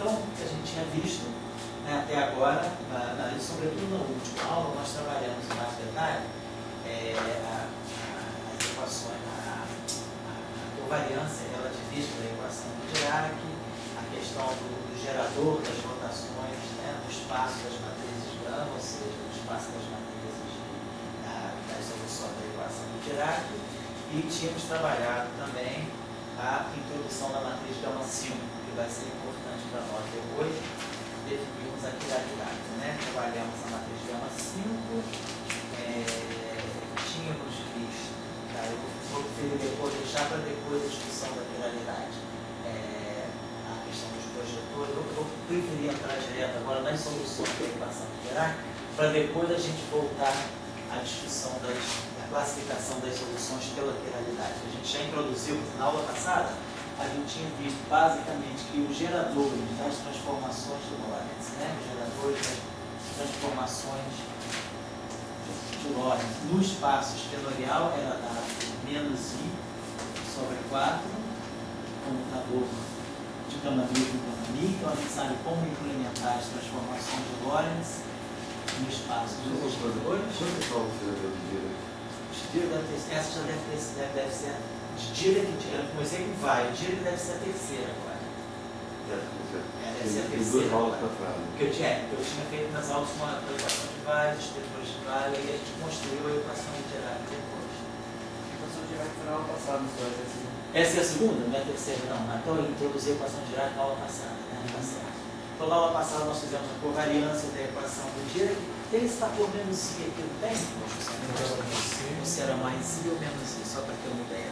Então, o que a gente tinha visto, né, até agora, sobretudo na última aula, nós trabalhamos em mais detalhe as equações, a covariância relativista da equação de Dirac, a questão do gerador das rotações, né, do espaço das matrizes gama, ou seja, do espaço das matrizes das soluções da equação de Dirac, e tínhamos trabalhado também a introdução da matriz gama-5, que vai ser importante para nós depois definirmos a quiralidade, né? Trabalhamos a matriz gama-5, tínhamos visto, tá? Eu vou depois deixar para depois a discussão da quiralidade, a questão dos projetores. Eu vou preferir entrar direto agora nas soluções da equação de Dirac, para depois a gente voltar à discussão da classificação das soluções pela quiralidade. A gente já introduziu na aula passada, a gente tinha visto basicamente que os geradores das transformações de Lorentz, né? Os geradores das transformações de Lorentz no espaço esfenorial era dado por menos I sobre 4, comutador de Gama-Mi com Gama-Mi. Então a gente sabe como implementar as transformações de Lorentz no espaço dos geradores. Quanto é o gerador de Dirac? Essa já deve ser de Dirac, eu comecei com vai, Dirac deve ser a terceira agora. Deve ser a terceira. Que eu tinha feito nas aulas uma equação de vai, escritores de vai, e a gente construiu a equação de Dirac depois. A equação de Dirac foi na aula passada, só essa é a segunda. Essa é a segunda, não é a terceira, não. Então eu introduzi a equação de Dirac na aula passada, né? Tá certo. Então na aula passada nós fizemos a covariância da equação do Dirac. Tem esse fator menos I aqui, não tem? Ou se era mais I ou menos I, só para ter uma ideia.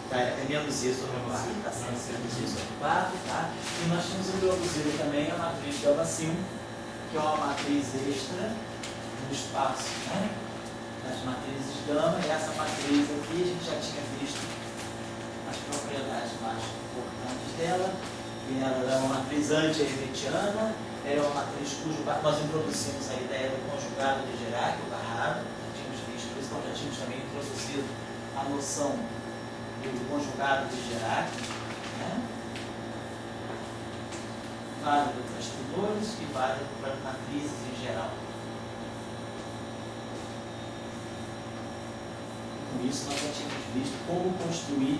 Tá, é menos I sobre 4, tá certo? Menos I sobre 4, tá? E nós tínhamos introduzido também a matriz gama-5, que é uma matriz extra no espaço, né? Das matrizes gama, e essa matriz aqui a gente já tinha visto as propriedades mais importantes dela. Ela era uma matriz anti-hermitiana, era uma matriz cujo nós introduzimos a ideia do conjugado de Dirac, o barrado, já tínhamos visto isso, então já tínhamos também introduzido a noção do conjugado de Dirac, né? Válido para espinores e válido para matrizes em geral. Com isso nós já tínhamos visto como construir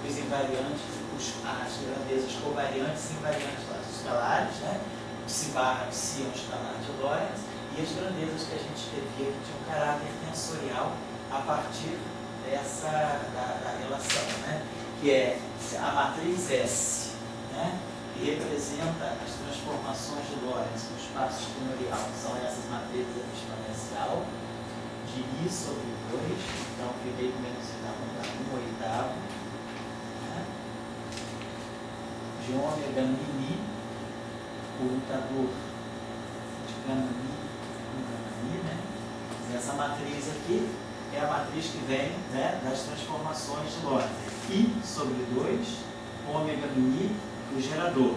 os invariantes, as grandezas covariantes e invariantes escalares, né? Psi barra psi é um escalar de Lorentz, e as grandezas que a gente escrevia que tinham um caráter tensorial a partir dessa da relação, né? Que é a matriz S, né? Que representa as transformações de Lorentz no espaço esfenorial. São essas matrizes exponencial de I sobre 2, então fiquei com menos I dá 1/8. De ômega mini, o lutador de gama-mi com gama-mi, né? Essa matriz aqui é a matriz que vem, né, das transformações de Lorentz. I sobre 2, ômega mini, o gerador.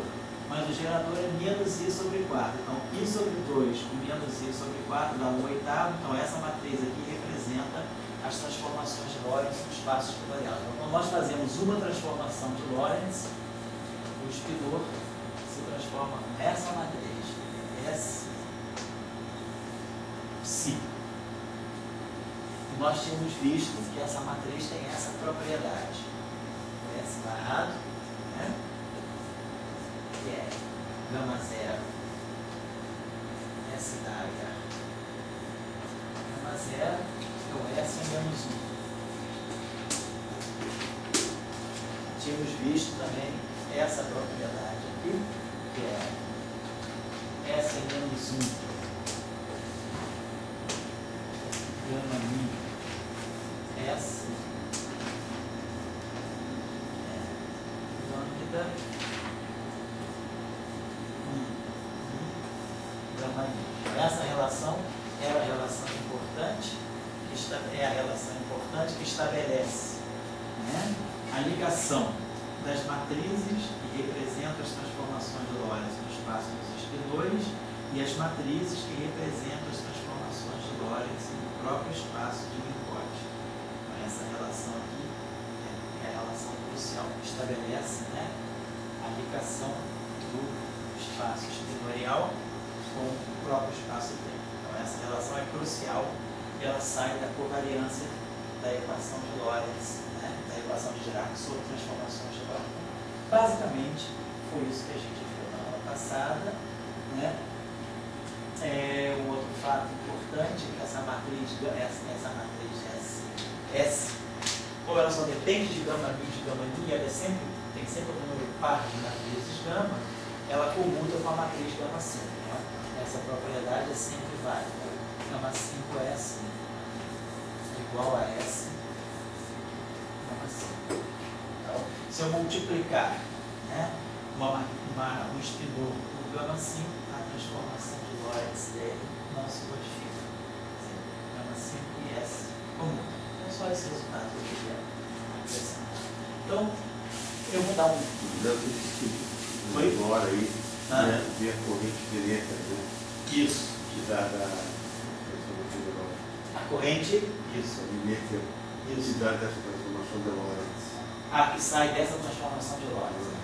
Mas o gerador é menos I sobre 4. Então, I sobre 2 com menos I sobre 4 dá 1/8. Então, essa matriz aqui representa as transformações de Lorentz no espaço esfenorial. Então, quando nós fazemos uma transformação de Lorentz, o espinor se transforma nessa matriz, S, psi. E nós tínhamos visto que essa matriz tem essa propriedade. S barrado, né? Que é gama 0, S dagger, gama 0, então S é menos 1. Tínhamos visto também essa propriedade aqui, que é S é menos 1, gama mi, S, lambda, gama mi. Essa relação é a relação importante, é a relação importante que estabelece, né, a ligação das matrizes que representam as transformações de Lorentz no espaço dos espinores e as matrizes que representam as transformações de Lorentz no próprio espaço de Minkowski. Então, essa relação aqui é a relação estabelece, né, a ligação do espaço espinorial com o próprio espaço-tempo. Então, essa relação é crucial e ela sai da covariância da equação de Lorentz, né, da equação de Dirac sobre transformações de Lorentz. Basicamente, foi isso que a gente viu na aula passada, né? Um outro fato importante é que essa matriz S, como ela só depende de gama mi e de gama ni, ela tem sempre o número par de matrizes gama, ela comuta com a matriz gama 5. Né? Essa propriedade é sempre válida. Gama 5 é assim, igual a S, gama 5. Então, se eu multiplicar, né, um espinor por gama 5, a transformação de Lorentz dele não se modifica. Gama 5 e S comum. Então, só esse resultado que eu queria acrescentar. Então, eu vou dar um... Foi embora aí, né? Ver a corrente direta, né? Isso. Que dá A corrente, isso. Que dá dessa transformação de Lorentz. Que sai dessa transformação de Lorentz.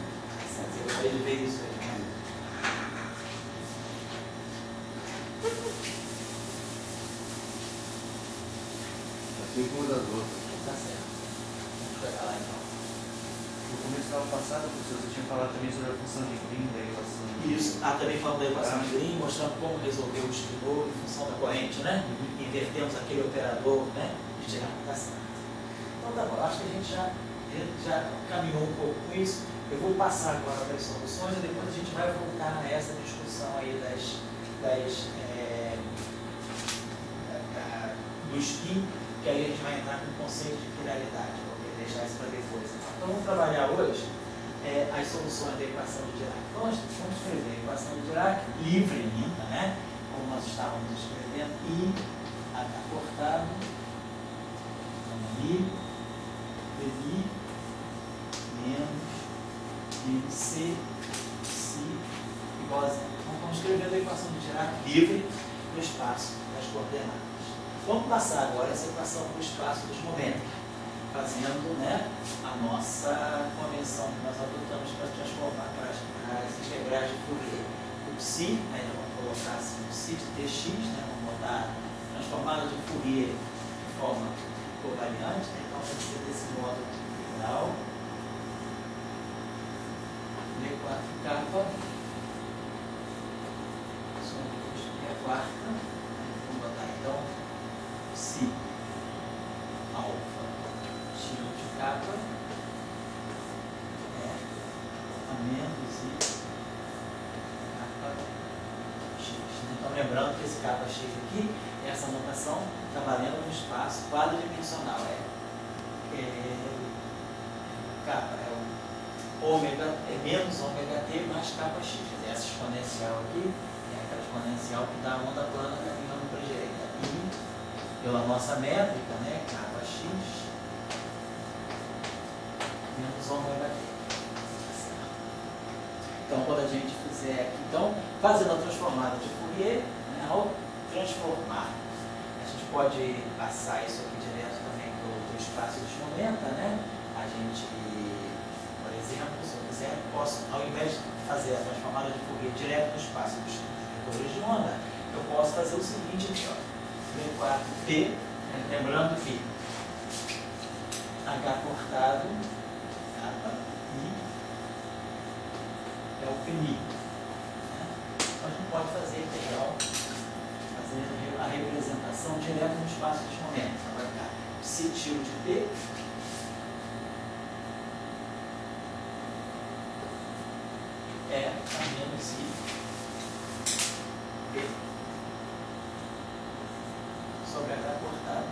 Eu gostaria de ver isso aí. Né? Assim como das outras. Tá certo. Vamos pegar lá então. No começo da aula passada, professor, você tinha falado também sobre a função de Green, da equação. Isso. Também falando da equação de Green, mostrando como resolver o espinor em função da corrente, né? Invertemos aquele operador, né? De tirar. Tá certo. Então tá bom. Acho que a gente já caminhou um pouco com isso. Eu vou passar agora para as soluções e depois a gente vai voltar a essa discussão aí do spin, que aí a gente vai entrar com o conceito de pluralidade. Vou deixar isso para depois. Então vamos trabalhar hoje as soluções da equação de Dirac. Então, vamos escrever a equação de Dirac livre ainda, né? Como nós estávamos escrevendo, I, H cortado, I, menos C igual a zero. Então, vamos escrever a equação de Dirac livre no espaço das coordenadas. Vamos passar agora essa equação para o espaço dos momentos, fazendo, né, a nossa convenção que nós adotamos para transformar para as integrais de Fourier. O psi, né, vamos colocar assim, o psi de dx, né, vamos botar transformada de Fourier de forma covariante, né, então vai ser desse modo integral. D4 capa, é a quarta, vamos botar então psi alfa x de capa a menos i capa x. Então lembrando que esse capa x aqui, essa notação está valendo no espaço quadridimensional, capa é o ômega, é menos ômega t mais capa x. Essa exponencial aqui é aquela exponencial que dá a onda plana caminhando para a direita. E pela nossa métrica, né, capa x menos ômega t. Então, quando a gente fizer aqui, então, fazendo a transformada de Fourier, né, ao transformar, a gente pode passar isso aqui direto também para o espaço dos momenta, né? A gente, por exemplo, se eu quiser, posso, ao invés de fazer a transformada de Fourier direto no espaço dos vetores de onda, eu posso fazer o seguinte aqui, ó. V4T, lembrando que H cortado, capa, I, é o PNI. Né? Então a gente pode fazer integral, fazer a representação direto no espaço dos momentos. Então vai ficar psi tilde P é a menos I P sobre H cortado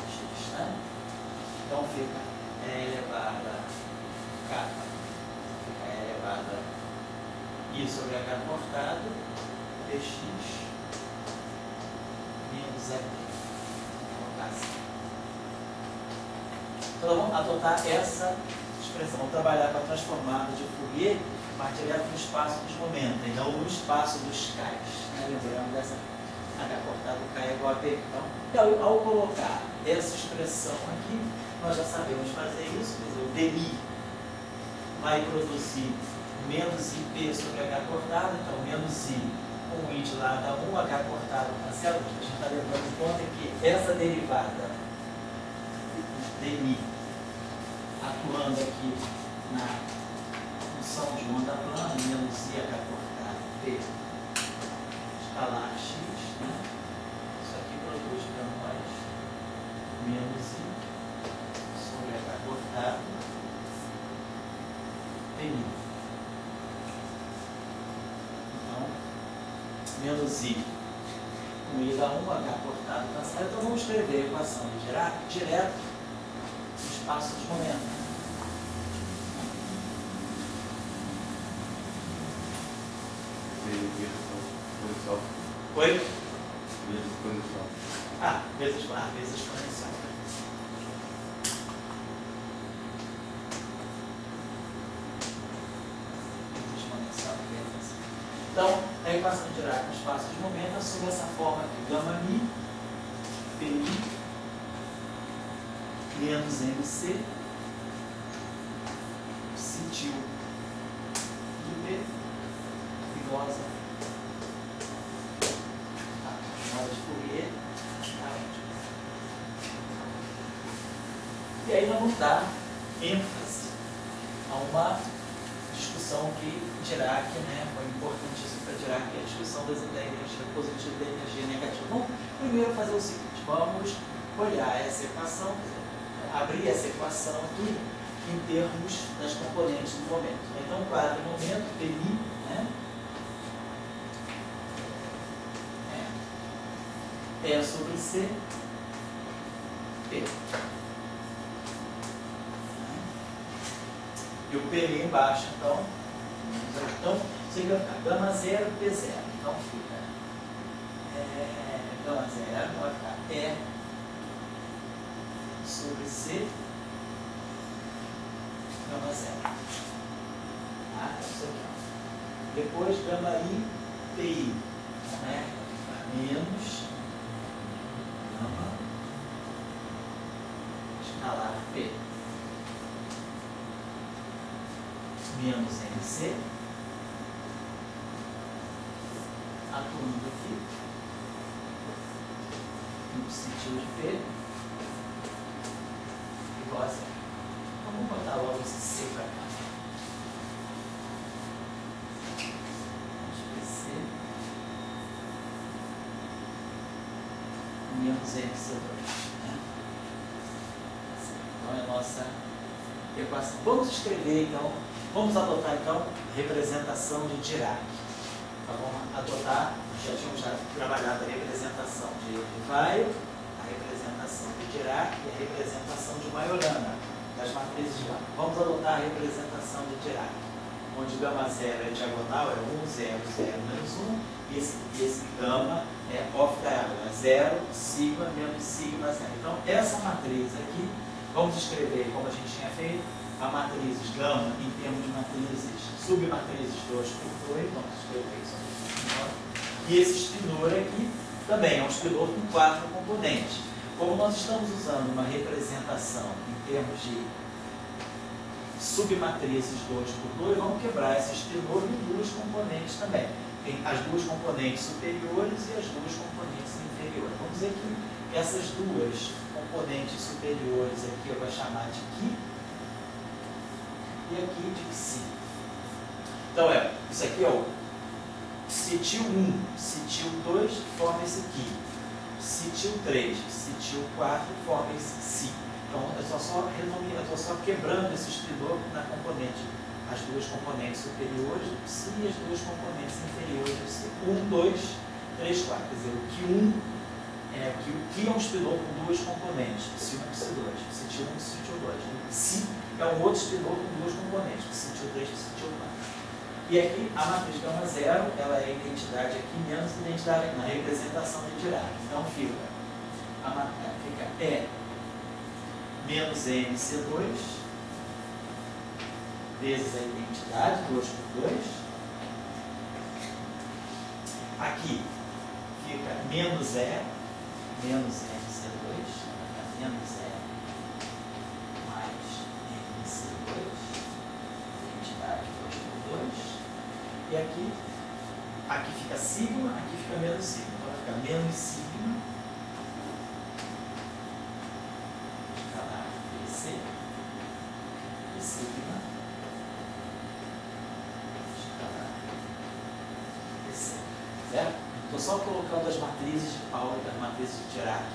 X. Né? Então fica E elevado a capa, fica E elevado a I sobre H cortado dx menos ET. Vou colocar assim. Então vamos adotar essa expressão. Vamos trabalhar com a transformada de Fourier, mas direto no espaço dos momentos, e não no espaço dos cais. Né? Lembrando dessa H cortado K é igual a P. Então, ao colocar essa expressão aqui, nós já sabemos fazer isso, quer dizer, o DI vai produzir menos IP sobre H cortado, então menos I com I de lado a 1, H cortado cancela. A gente está levando em conta que essa derivada DI atuando aqui na função de onda plana, menos I H cortado P escalar X, né? Isso aqui produz para nós menos I sobre H cortado PI. Então, menos I com I dá 1, H cortado cancela. Então vamos escrever a equação de Dirac direto no espaço de momento. Exponencial. Oi? Vezes exponencial. Vezes exponencial. Então, a equação de Dirac no espaço de momento assume essa forma aqui: gama mi, pi, menos mc, psi til de b, igual a chamada de Fourier. E aí nós vamos dar ênfase a uma discussão que Dirac, né, foi importantíssimo para Dirac, que é a discussão da energia positiva e da energia negativa. Vamos primeiro fazer o seguinte: vamos olhar essa equação, abrir essa equação aqui em termos das componentes do momento. Então, o quadro do momento, PI, né, é sobre C, P. E o PI embaixo, então significa gama 0, P0. Então fica gama 0, vai ficar E sobre C, gama 0. Isso aqui, ó. Depois gama I, PI. Vai ficar menos gama escalar P. Menos MC, atuando aqui no psi til de P, igual a 0. Então vamos botar logo esse C para cá. PC menos MC2. Né? Então é a nossa equação. Vamos escrever então. Vamos adotar, então, a representação de Dirac. Então, vamos adotar, já tínhamos trabalhado a representação de Weill, a representação de Dirac e a representação de Majorana, das matrizes de Weill. Vamos adotar a representação de Dirac, onde gama 0 é diagonal, é 1, 0, 0, menos 1, e esse gama é off diagonal, é 0, sigma, menos sigma, 0. Então, essa matriz aqui, vamos escrever como a gente tinha feito, a matrizes gama em termos de matrizes, submatrizes 2 por 2, vamos escrever isso aqui. E esse spinor aqui também é um spinor com 4 componentes. Como nós estamos usando uma representação em termos de submatrizes 2 por 2, vamos quebrar esse spinor em duas componentes também. Tem as duas componentes superiores e as duas componentes inferiores. Vamos dizer que essas duas componentes superiores aqui eu vou chamar de Qui e aqui de Psi. Então isso aqui é o Psi til 1, Psi til 2 forma esse Qui, Psi til 3, Psi til 4 forma esse Si. Então eu estou só quebrando esse spinor na componente, as duas componentes superiores do Psi e as duas componentes inferiores do Psi. 1, 2, 3, 4. Quer dizer, o Qui1 o Qui é um spinor com duas componentes, Psi1 e Psi2, Psi til 1 e Psi til 2. O Si é um outro spinor com duas componentes, Psi til 3 e Psi til 4. E aqui a matriz gama 0, ela é a identidade aqui menos a identidade aqui, na representação de Dirac. Então fica E menos MC2 vezes a identidade, 2 por 2. Aqui fica menos E, menos MC2, menos E sigma, aqui fica menos sigma. Então vai ficar menos sigma escalar PC e sigma escalar PC. Certo? Estou só colocando as matrizes de Pauli, as matrizes de Dirac,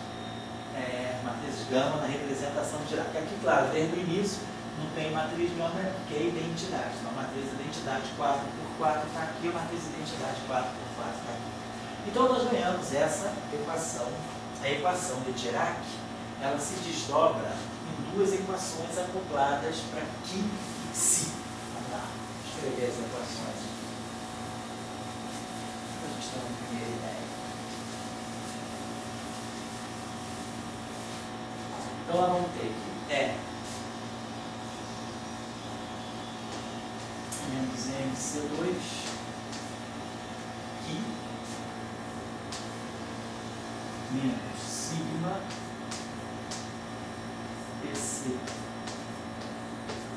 matrizes gama na representação de Dirac. Aqui, claro, desde o início não tem matriz nenhuma, porque é identidade. Então, a matriz identidade 4x4 está aqui, a matriz identidade 4x4 está aqui. Então, nós ganhamos essa equação. A equação de Dirac, ela se desdobra em duas equações acopladas para Qi e Xi. Vamos lá, escrever as equações. Para a gente ter uma primeira ideia. Então, nós vamos ter que menos MC2 Qi menos sigma PC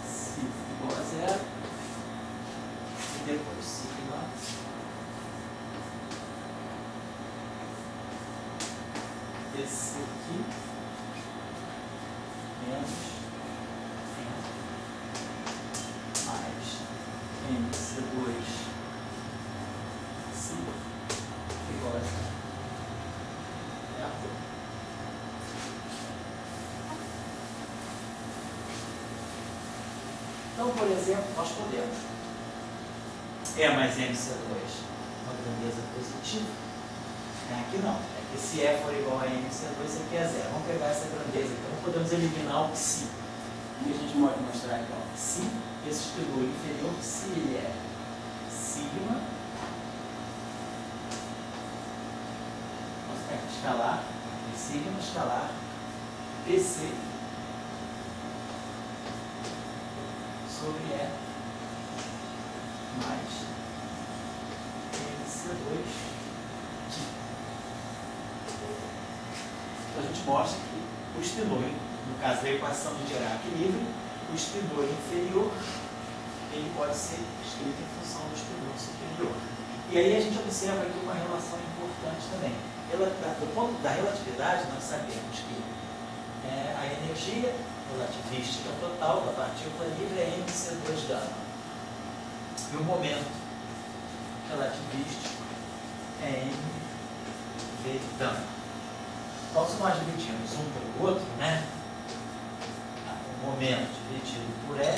se igual a zero e depois sigma PC Qi menos MC2 se igual a zero. Então, por exemplo, nós podemos E mais MC2 uma grandeza positiva. Aqui não. É que se E for igual a MC2, isso aqui é zero. Vamos pegar essa grandeza. Então, podemos eliminar o Psi. O que a gente pode mostrar aqui? Ó. Psi, esse espelho inferior, se ele é sigma, escalar, sigma escalar, PC sobre E mais MC2 Qi. Então a gente mostra que o espinor, no caso da equação de Dirac livre, o espinor inferior ele pode ser escrito em função do espinor superior. E aí a gente observa aqui uma relação importante também. Do ponto da relatividade, nós sabemos que a energia relativística total da partícula livre é MC2 gama. E o momento relativístico é mv gama. Então, se nós dividimos um pelo outro, né? O momento dividido por E,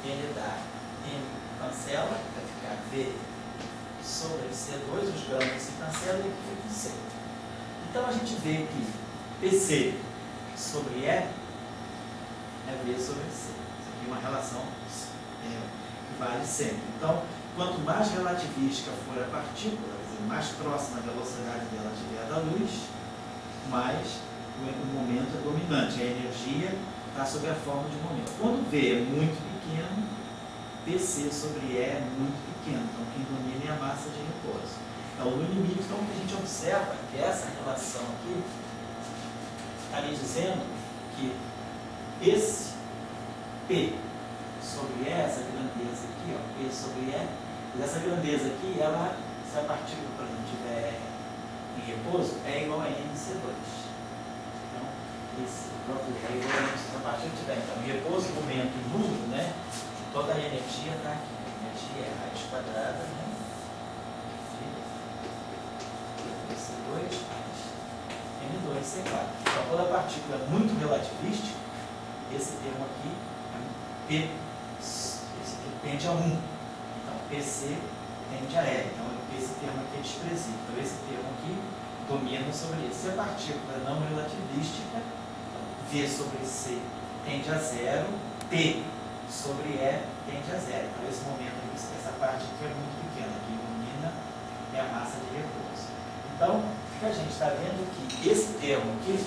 ele dá M cancela, vai ficar V sobre C2, os gamas se cancelam e aqui fica C. Então a gente vê que PC sobre E é V sobre C. Isso aqui é uma relação que vale sempre. Então, quanto mais relativística for a partícula, quer dizer, mais próxima da velocidade dela estiver da luz, mais o momento é dominante. A energia está sob a forma de momento. Quando V é muito pequeno, PC sobre E é muito pequeno. Então, quem domina é a massa de repouso. Então, no limite, então, o que a gente observa é que essa relação aqui está me dizendo que esse P sobre E, essa grandeza aqui, ó, P sobre E, essa grandeza aqui, ela, se a partícula, por exemplo, estiver em repouso, é igual a MC2. Então, esse próprio é igual a MC2. Se a partícula estiver então, em repouso, momento e número, né? Toda a energia está aqui. A energia é raiz quadrada, né? C2 mais M2C4. Então, quando a partícula é muito relativística, esse termo aqui é P, esse aqui tende a 1. Então, PC tende a E. Então, esse termo aqui é desprezível. Então, esse termo aqui domina sobre esse. Se a partícula é não relativística, V sobre C tende a 0, P sobre E tende a 0. Então, esse momento aqui, essa parte aqui é muito pequena. Quem domina é a massa de repouso. Então, o que a gente está vendo que esse termo aqui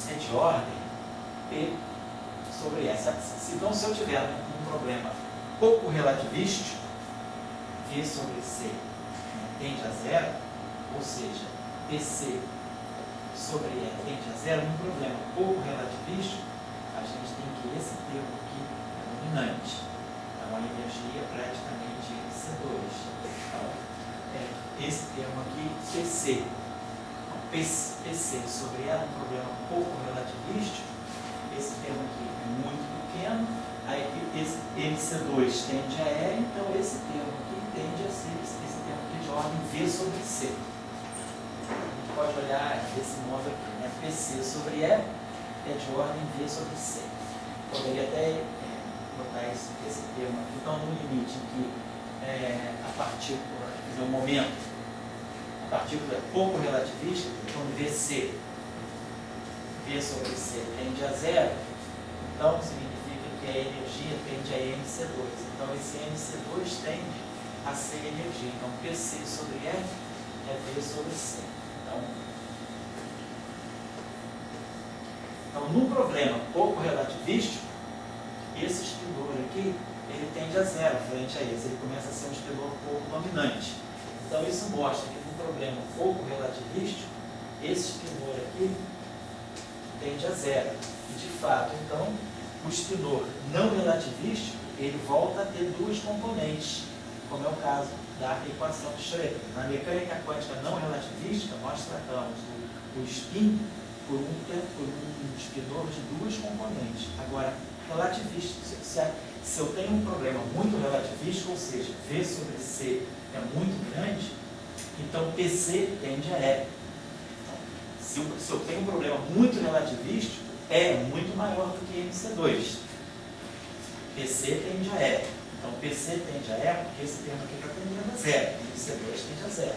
é de ordem P sobre S. Então, se eu tiver um problema pouco relativístico, V sobre C tende a 0, ou seja, PC sobre E tende a 0, um problema pouco relativístico, a gente tem que esse termo aqui é dominante. Então, a energia é praticamente C2. Então, esse termo aqui, PC. Então, PC sobre E é um problema um pouco relativístico. Esse termo aqui é muito pequeno. Aí esse MC2 tende a E, então esse termo aqui tende a ser esse termo aqui de ordem V sobre C. A gente pode olhar desse modo aqui, né? PC sobre E é de ordem V sobre C. Poderia até botar esse termo aqui. Então, no limite em que a partícula, quer dizer, o momento, a partícula é pouco relativista, então VC, V sobre C tende a zero, então significa que a energia tende a MC2. Então, esse MC2 tende a ser energia. Então, PC sobre E é V sobre C. Então, no problema pouco relativístico, esse espinor aqui, ele tende a zero frente a esse, ele começa a ser um espinor pouco dominante. Então, isso mostra que no problema pouco relativístico, esse espinor aqui tende a zero. E, de fato, então, o espinor não relativístico, ele volta a ter duas componentes, como é o caso da equação de Schrödinger. Na mecânica quântica não relativística, nós tratamos o spin por um espinor de duas componentes. Agora, relativista, se eu tenho um problema muito relativístico, ou seja, V sobre C é muito grande, então PC tende a E. Então, se eu tenho um problema muito relativístico, E é muito maior do que MC2. PC tende a E. Então, PC tende a E porque esse termo aqui está tendendo a zero, MC2 tende a zero.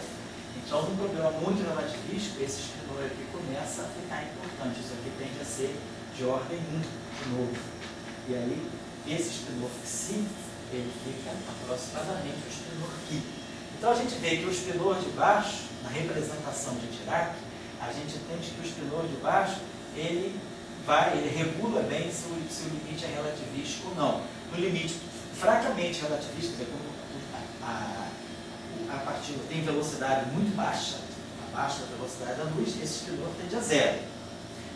Então, num problema muito relativístico, esse espinor aqui começa a ficar importante. Isso aqui tende a ser de ordem 1 de novo. E aí, esse espinor Xi, ele fica aproximadamente o espinor Qi. Então, a gente vê que o espinor de baixo, na representação de Dirac, a gente entende que o espinor de baixo, ele regula bem se o limite é relativístico ou não. No limite fracamente relativístico, como a partícula tem velocidade muito baixa, abaixo da velocidade da luz, esse espinor tende a zero.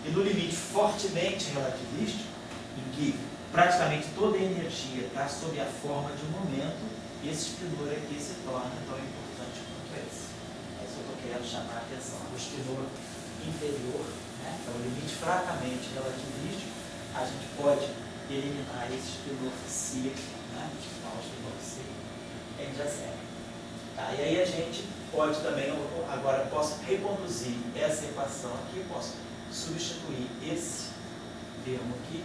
E no limite fortemente relativístico, em que praticamente toda a energia está sob a forma de um momento, esse espinor aqui se torna tão importante quanto esse. É isso que eu estou querendo chamar a atenção. O espinor inferior, né, então o limite fracamente relativístico, a gente pode eliminar esse espinor Psi, né, então o espinor Psi tende a zero. Tá, e aí a gente pode também, agora posso reconduzir essa equação aqui, posso substituir esse termo aqui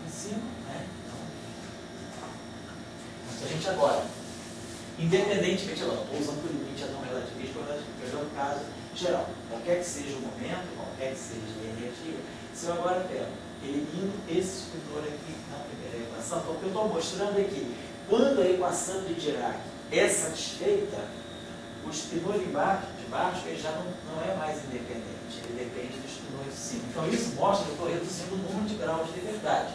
em cima, né? Então, a gente agora, independentemente, eu estou usando o limite a não relativístico, é o caso geral, qualquer que seja o momento, qualquer que seja a energia, se eu agora elimino esse espinor aqui na primeira equação, então o que eu estou mostrando é que quando a equação de Dirac é satisfeita, o espinor de baixo ele já não é mais independente, ele depende do espinor de cima. Então isso mostra que eu estou reduzindo o número de graus de liberdade.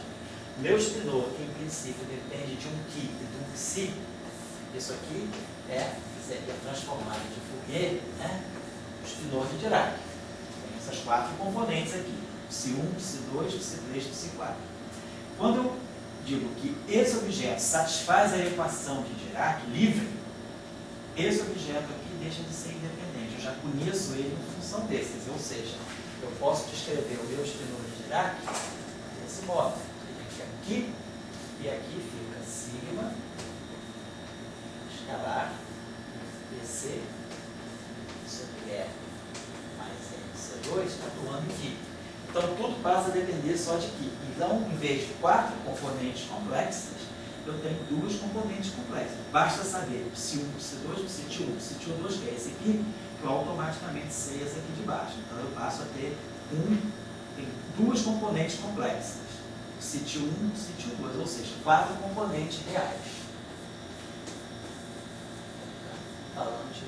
Meu espinor, que em princípio depende de um Qi e de um Psi, isso aqui seria transformado de Fourier, né? O espinor de Dirac. Tem essas quatro componentes aqui, Psi1, Psi2, Psi3, Psi4. Quando eu digo que esse objeto satisfaz a equação de Dirac livre, esse objeto aqui deixa de ser independente. Eu já conheço ele em função desses. Ou seja, eu posso descrever o meu espinor de Dirac desse modo. Ele fica aqui e aqui fica sigma escalar BC sobre E mais MC2 atuando aqui. Então, tudo passa a depender só de Qi. Então, em vez de 4 componentes complexas, eu tenho 2 componentes complexas. Basta saber Psi1, Psi2, Psi1, Psi2, que é esse aqui, que eu automaticamente sei esse aqui de baixo. Então, eu passo a ter tem 2 componentes complexas. Psi1, Psi2, ou seja, 4 componentes reais. Falando de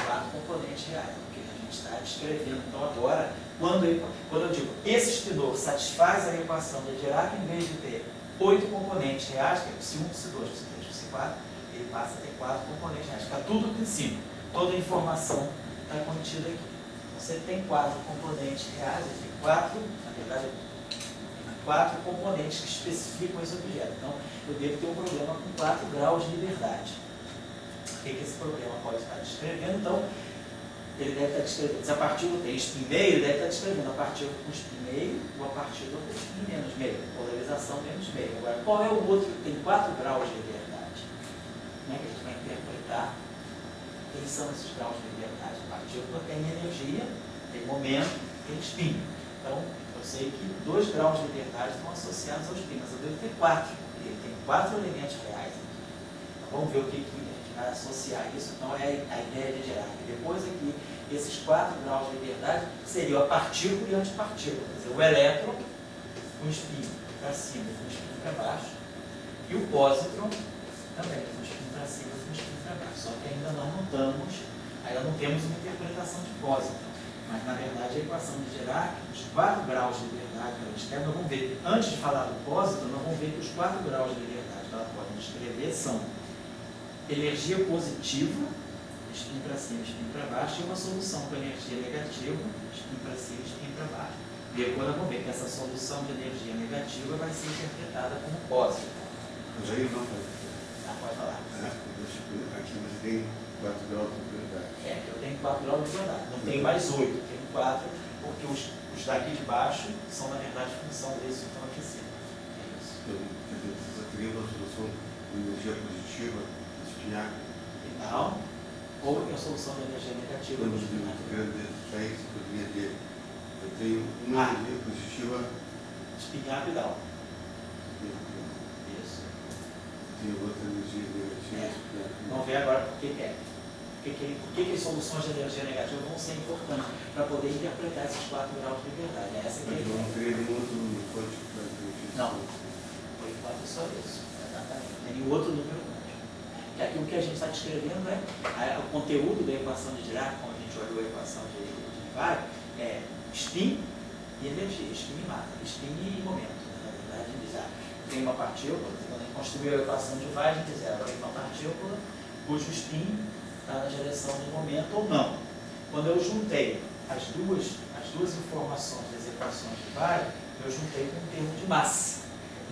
4 componentes reais, porque a gente está descrevendo. Então, agora, quando eu digo esse espinor satisfaz a equação de Dirac, em vez de ter 8 componentes reais, que é Psi1, Psi2, Psi3, Psi4, ele passa a ter 4 componentes reais. Fica tudo aqui em cima. Toda a informação está contida aqui. Você tem 4 componentes reais, tem 4, na verdade, 4 componentes que especificam esse objeto. Então, eu devo ter um problema com 4 graus de liberdade. que esse problema pode estar descrevendo. Então, ele deve estar descrevendo, se a partícula tem spin meio, ele deve estar descrevendo a partícula com spin meio ou a partícula com spin menos meio, polarização menos meio. Agora, qual é o outro que tem 4 graus de liberdade? Como é que a gente vai interpretar quem são esses graus de liberdade? A partícula tem energia, tem momento, tem spin. Então, eu sei que 2 graus de liberdade estão associados ao spin, mas eu devo ter 4, porque ele tem 4 elementos reais aqui. Então, vamos ver o que a gente vai associar isso. Então, é a ideia de Dirac. Depois aqui, esses 4 graus de liberdade seriam a partícula e a antipartícula. Quer dizer, o elétron com spin para cima e com spin para baixo, e o pósitron também com spin para cima e com spin para baixo. Só que ainda não temos uma interpretação de pósitron. Mas, na verdade, a equação de Dirac, os 4 graus de liberdade que ela descreve, nós vamos ver, antes de falar do pósitron, nós vamos ver que os 4 graus de liberdade que ela pode descrever são energia positiva, spin para cima, spin para baixo, e uma solução com energia negativa, spin para cima, spin para baixo. E depois nós vamos ver que essa solução de energia negativa vai ser interpretada como pósitron. Mas aí não pode. Pode falar. Aqui você tem 4 graus de liberdade. Que eu tenho 4 graus de liberdade. Não tenho mais 8, eu tenho 4, porque os daqui de baixo são, na verdade, função desse que estão aquecidos. É isso. Quer dizer, você teria uma solução de energia positiva, espinhar. Não. Ou a solução de energia negativa. Quando eu quero dizer isso, eu poderia ter. Eu tenho uma energia positiva. Espinhar e down. Isso. Tenho outra energia negativa. Vamos ver agora por que é. Por que as soluções de energia negativa vão ser importantes para poder interpretar esses 4 graus de liberdade? Essa que é a Mas eu não ideia. teria nenhum outro código para preencher. Não. Por enquanto é só isso. Exatamente. Tem nenhum outro número quântico. E aqui o que a gente está descrevendo é o conteúdo da equação de Dirac, como a gente olhou a equação de Dirac, é spin e energia, spin e massa, spin e momento. Na verdade, tem uma partícula, quando a gente construiu a equação de Weis, a gente diz, ela tem uma partícula cujo spin está na direção do momento ou não. Quando eu juntei as duas informações das equações de Weis, eu juntei com o termo de massa.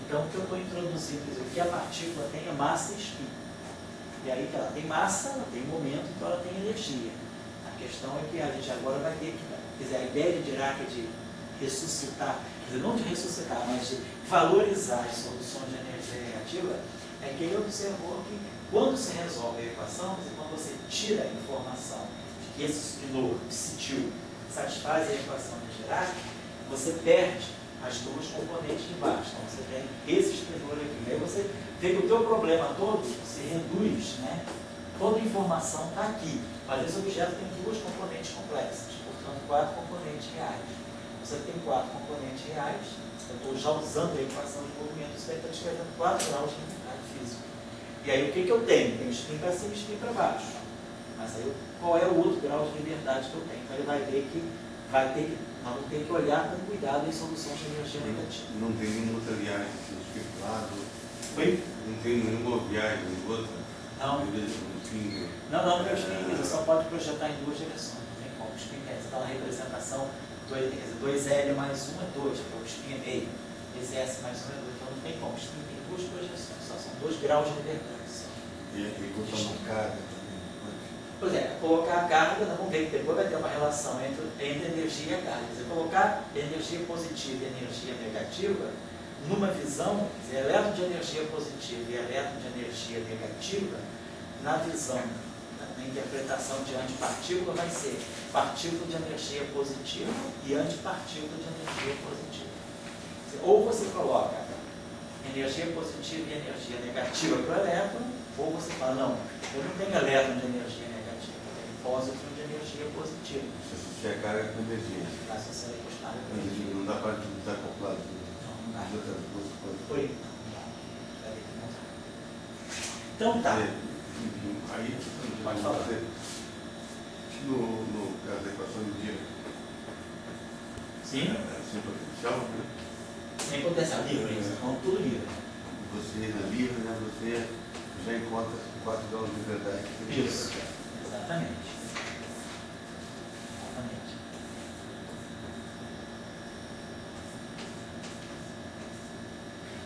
Então, o que eu estou introduzindo, quer dizer, o que a partícula tem é massa e spin. E aí que ela tem massa, ela tem momento, então ela tem energia. A questão é que a gente agora vai ter que, quer dizer, a ideia de Dirac é de ressuscitar, quer dizer, não de ressuscitar, mas de valorizar as soluções de energia negativa, é que ele observou que quando se resolve a equação, quer dizer, quando você tira a informação de que esse spinor, psitil, satisfaz a equação de Dirac, você perde as duas componentes de baixo. Então você tem esse spinor aqui. Aí você vê que o teu problema todo se reduz, né? Toda a informação está aqui, mas esse objeto tem 2 componentes complexas, portanto 4 componentes reais. Você tem 4 componentes reais, eu estou já usando a equação de movimento, isso vai estar descrevendo 4 graus de liberdade física. E aí o que eu tenho? Tenho spin para cima e spin para baixo. Mas aí qual é o outro grau de liberdade que eu tenho? Então ele vai ver que nós vamos ter que olhar com cuidado em soluções de energia negativa. Não tem nenhuma outra viagem circulado. Oi? Não tem nenhuma viagem outra. Não. Enfim, Não, meu spin, você só pode projetar em 2 direções. Não tem como. O spin você está na representação, 2L mais 1 é 2, porque o spin é meio. 2S mais 1 é 2, então não tem como. O spin tem 2 projeções, só são 2 graus de liberdade. e botar uma carga também. Pois é, colocar a carga, nós vamos ver que depois vai ter uma relação entre energia e a carga. Quer dizer, colocar energia positiva e energia negativa numa visão, quer dizer, elétron de energia positiva e elétron de energia negativa, na visão, na interpretação de antipartícula, vai ser partícula de energia positiva e antipartícula de energia positiva. Quer dizer, ou você coloca energia positiva e energia negativa para o elétron, ou você fala, não, eu não tenho elétron de energia negativa, eu tenho pósitron de energia positiva. Se associar a carga com energia. Vai associar a carga com energia. Não dá para estar acoplado. Não dá. As outras duas coisas. Por aí, não dá. Vai ter que montar. Então tá. Enfim, aí Pode falar. No caso da equação do dia, Sim? sem potencial, né? Sem potencial, livre, então tudo livre. Você na livre, né? Você já encontra 4 graus de liberdade. Isso. Exatamente. Exatamente.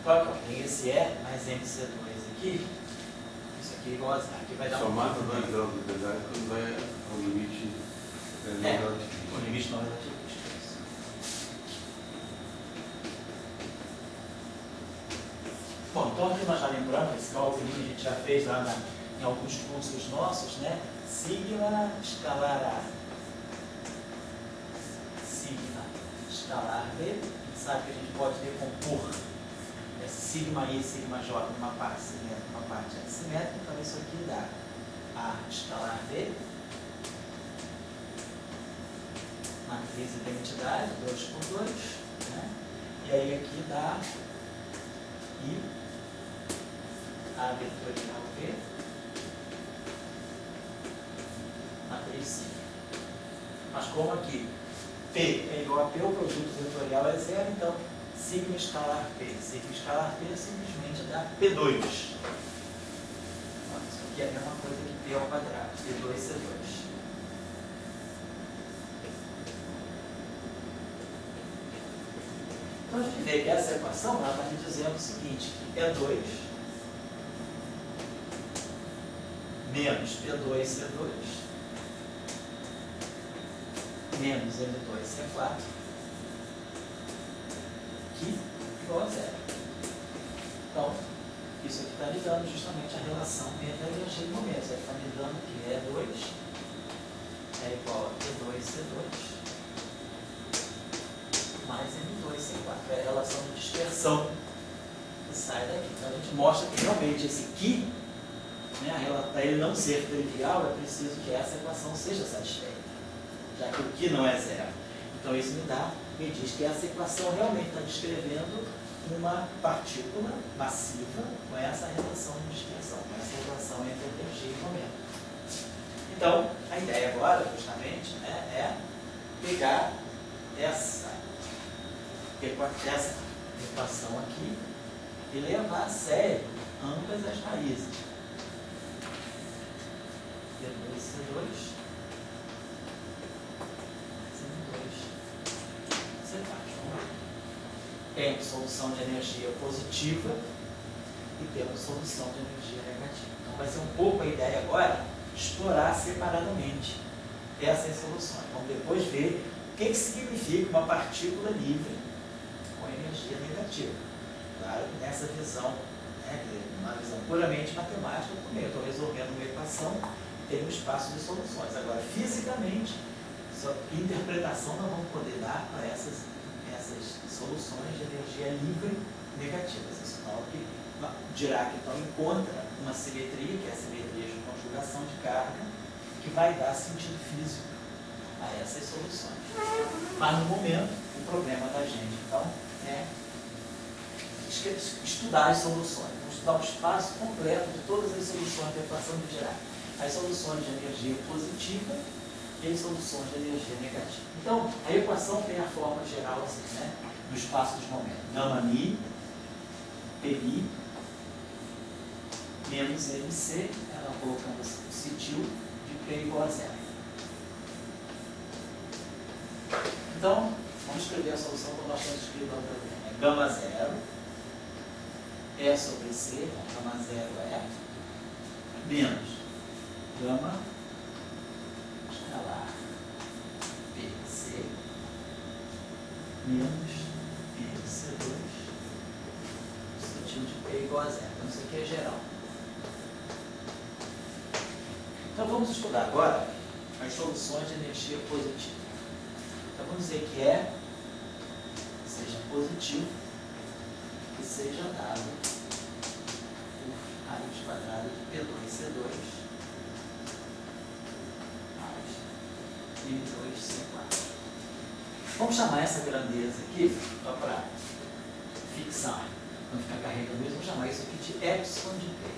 Claro que tem esse E mais MC2 aqui. Isso aqui é igual a zero. Aqui vai dar Só mata 2 graus de verdade quando vai ao limite não relativista. O limite não relativista. Bom, então aqui nós já lembramos, esse cálculo a gente já fez lá em alguns cursos nossos, né? Sigma escalar A. Sigma escalar B. A gente sabe que a gente pode decompor sigma I e sigma J numa parte simétrica e uma parte assimétrica. Então isso aqui dá A escalar B. Matriz de identidade, 2 por 2. Né? E aí aqui dá I A vetorial P, matriz C. Mas como aqui P é igual a P, o produto vetorial é zero, então sigma escalar P. Sigma escalar P simplesmente dá P2. Isso aqui é a mesma coisa que P ao quadrado, P2, C2. Então a gente vê que essa equação ela está me dizendo o seguinte, que E2 menos P2, C2 menos M2, C4 que igual a zero. Então, isso aqui está me dando justamente a relação entre a energia e momentos. Ele está me dando que E2 é igual a P2, C2 mais M2, C4. É a relação de dispersão que sai daqui. Então a gente mostra que realmente esse Q, né, para ele não ser trivial, é preciso que essa equação seja satisfeita, já que o Q não é zero. Então isso me diz que essa equação realmente está descrevendo uma partícula massiva com essa relação de dispersão, com essa relação entre energia e momento. Então, a ideia agora, justamente, né, é pegar essa equação aqui e levar a sério ambas as raízes. P2, C2, M2, C4. Temos solução de energia positiva e temos solução de energia negativa. Então vai ser um pouco a ideia agora explorar separadamente essas soluções. Vamos depois ver o que significa uma partícula livre com energia negativa. Claro que nessa visão, né, uma visão puramente matemática, como eu estou resolvendo uma equação, tem um espaço de soluções. Agora, fisicamente, só interpretação nós vamos poder dar para essas soluções de energia livre negativas. Isso dirá que então encontra uma simetria, que é a simetria de conjugação de carga, que vai dar sentido físico a essas soluções. Mas no momento, o problema da gente então é estudar as soluções. Vamos estudar o espaço completo de todas as soluções da equação de Dirac. As soluções de energia positiva e as soluções de energia negativa. Então, a equação tem a forma geral assim, né? No espaço dos momentos. Gama mi, PI, menos MC, ela colocando o sutil de P igual a zero. Então, vamos escrever a solução como nós temos escrito no problema. É gama zero, E sobre C, então, gama zero é menos gama escalar PC menos PC2 sutil de P igual a zero. Então isso aqui é geral. Então vamos estudar agora as soluções de energia positiva. Então vamos dizer que E seja positivo e seja dado por raiz quadrada de P2C2 M2C4. Vamos chamar essa grandeza aqui, só para fixar, não ficar carregando isso, vamos chamar isso aqui de epsilon de P.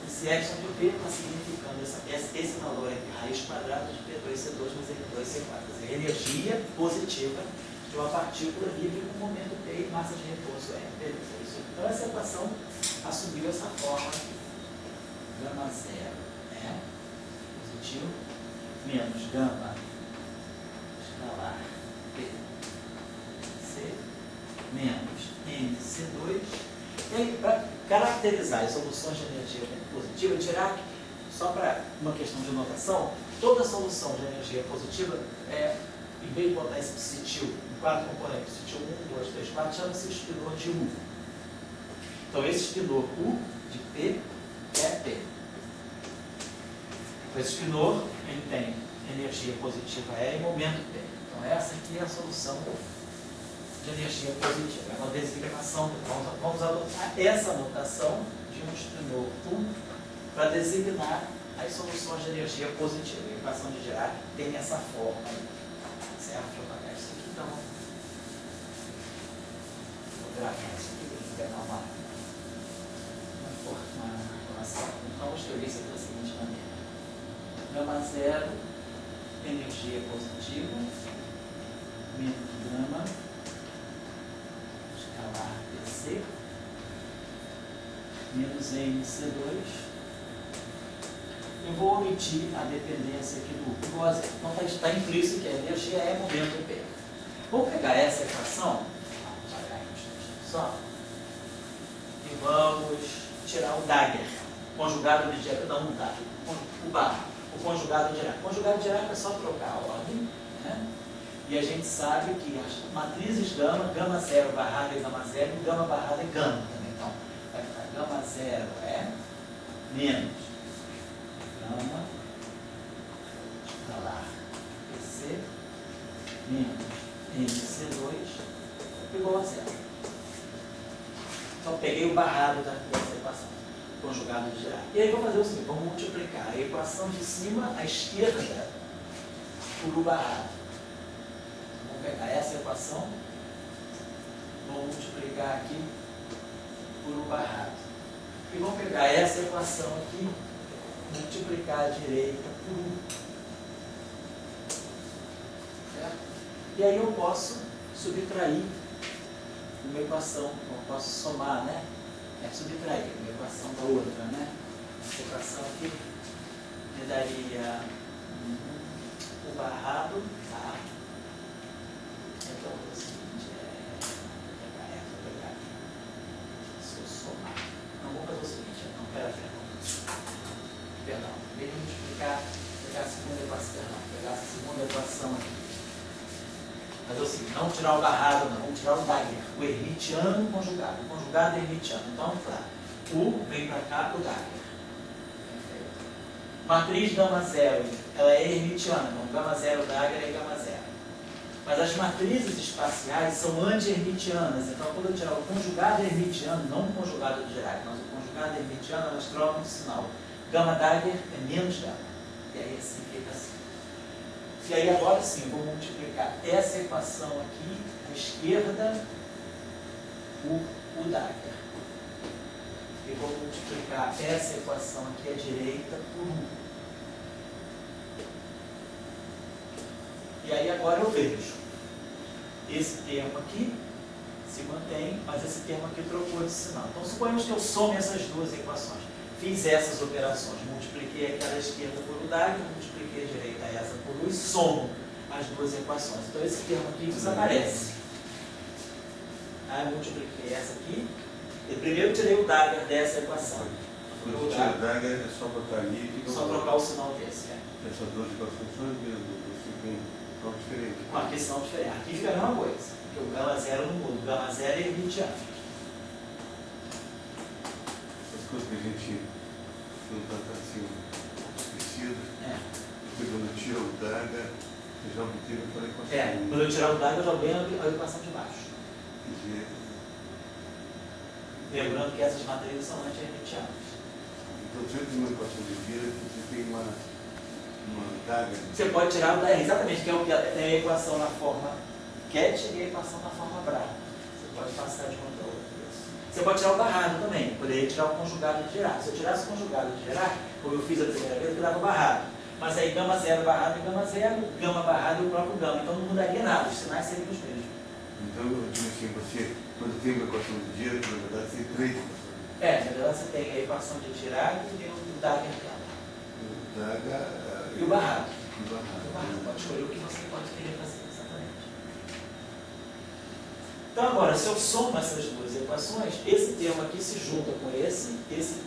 Esse epsilon de P está significando esse valor aqui, raiz quadrada de P2C2 mais M2C4. Quer dizer, energia positiva de uma partícula livre com momento P e massa de repouso M. Então essa equação assumiu essa forma aqui. Gama zero é positivo menos gama escalar P C menos MC2. E aí, para caracterizar as soluções de energia positiva, Dirac, só para uma questão de notação, toda solução de energia positiva, em vez de botar esse psitil em 4 componentes, psitil 1, 2, 3, 4, chama-se espinor de U. Então, esse espinor U de P é P. Esse espinor, ele tem energia positiva E e momento P. Então, essa aqui é a solução de energia positiva. É uma designação. Vamos adotar essa notação de um espinor U para designar as soluções de energia positiva. A equação de Dirac tem essa forma. Certo? Deixa eu apagar isso aqui, então. Vou grafar isso aqui para a gente pegar uma equação. Então, vou escrever isso aqui da seguinte maneira. Gama zero, energia positiva, menos gama, escalar PC, menos NC2. Eu vou omitir a dependência aqui do igual a zero. Então está implícito que a energia é momento P. Vamos pegar essa equação, só, e vamos tirar o Dagger, conjugado de Dirac, não o Dagger, o barra, o conjugado de Dirac. O conjugado de Dirac é só trocar a ordem, né? E a gente sabe que as matrizes gama zero barrada é gama zero, e gama barrada é gama também. Então, vai ficar gama zero é menos gama, escalar PC, menos NC2, igual a zero. Então, peguei o barrado dessa equação, conjugado de Dirac. E aí, vou fazer o seguinte, vamos multiplicar a equação de cima à esquerda por o barrado. Vamos pegar essa equação, vamos multiplicar aqui por o barrado. E vamos pegar essa equação aqui, multiplicar a direita por 1. Certo? E aí eu posso subtrair uma equação, eu posso somar, né? Subtrair uma equação da outra, né? Essa equação aqui me daria o barrado, tá? Então, é o seguinte, vou pegar aqui. Se eu somar. Não, vou fazer o seguinte, não, perdão, veja eu explicar, pegar a segunda equação, pegar essa segunda equação aqui. Mas é o seguinte, não tirar o barrado, não, vamos tirar o Dagger, o hermitiano conjugado, o conjugado hermitiano. Então, tá, U vem para cá, o Dagger. Perfeito. Matriz gama zero, ela é hermitiana, então gama zero, Dagger é gama zero. Mas as matrizes espaciais são anti-hermitianas, então quando eu tirar o conjugado hermitiano, não o conjugado de Dirac, mas o conjugado hermitiano, elas trocam de sinal. Gama Dagger é menos gama. E aí assim fica assim. E aí agora sim, eu vou multiplicar essa equação aqui, à esquerda, por o Dagger. E vou multiplicar essa equação aqui à direita por 1. E aí agora eu vejo. Esse termo aqui se mantém, mas esse termo aqui trocou de sinal. Então suponhamos que eu some essas duas equações. Fiz essas operações, multipliquei aquela à esquerda por o Dagger, multipliquei a direita essa por U e somo as duas equações. Então esse termo aqui desaparece. Aí eu multipliquei essa aqui, e primeiro tirei o Dagger dessa equação. Quando tira o Dagger é só botar ali e só trocar o sinal desse. Essas duas equações são diferentes. Com aqui sinal diferente. Aqui fica a mesma coisa, porque o gama zero não muda, o gama zero é hermitiano. Coisas que a gente não está assim esquecido. Depois quando tira o Dagger, você já obteve aquela equação. Quando eu tirar o Dagger, eu já ganho a equação de baixo. Lembrando que essas matrizes são anti-hermitianas. Então sempre numa equação de vida você tem uma Dagger. Você pode tirar o Dagger, exatamente, que é a equação na forma Ket e a equação na forma Bra. Você pode passar de uma para outra. Você pode tirar o barrado também, poderia tirar o conjugado de Dirac. Se eu tirasse o conjugado de Dirac, como eu fiz a primeira vez, eu tirava o barrado. Mas aí gama zero, barrado e gama zero, gama barrado e o próprio gama. Então não mudaria nada, os sinais seriam os mesmos. Então eu digo assim, você, quando tem uma equação de Dirac, na verdade você tem 3 equações. Na verdade você tem a equação de Dirac e tem o Dagger. O Dagger e o barrado. O barrado. Pode escolher o que você pode querer fazer, exatamente. Então agora, se eu somo essas duas equações, esse termo aqui se junta com esse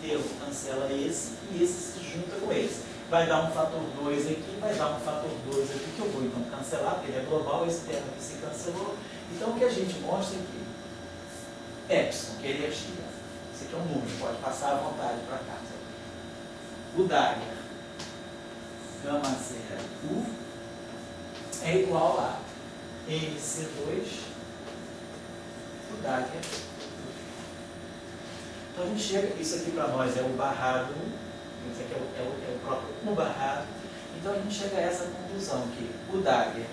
termo cancela esse, e esse se junta com esse. Vai dar um fator 2 aqui, vai dar um fator 2 aqui, que eu vou então cancelar, porque ele é global, esse termo aqui se cancelou. Então o que a gente mostra aqui, epsilon, que é energia. Esse aqui é um número, pode passar à vontade para cá. O Dagger, gama 0, é igual a MC2, o Dagger. Então a gente chega, isso aqui para nós é o barrado, isso aqui é o próprio 1 barrado. Então a gente chega a essa conclusão que o Dagger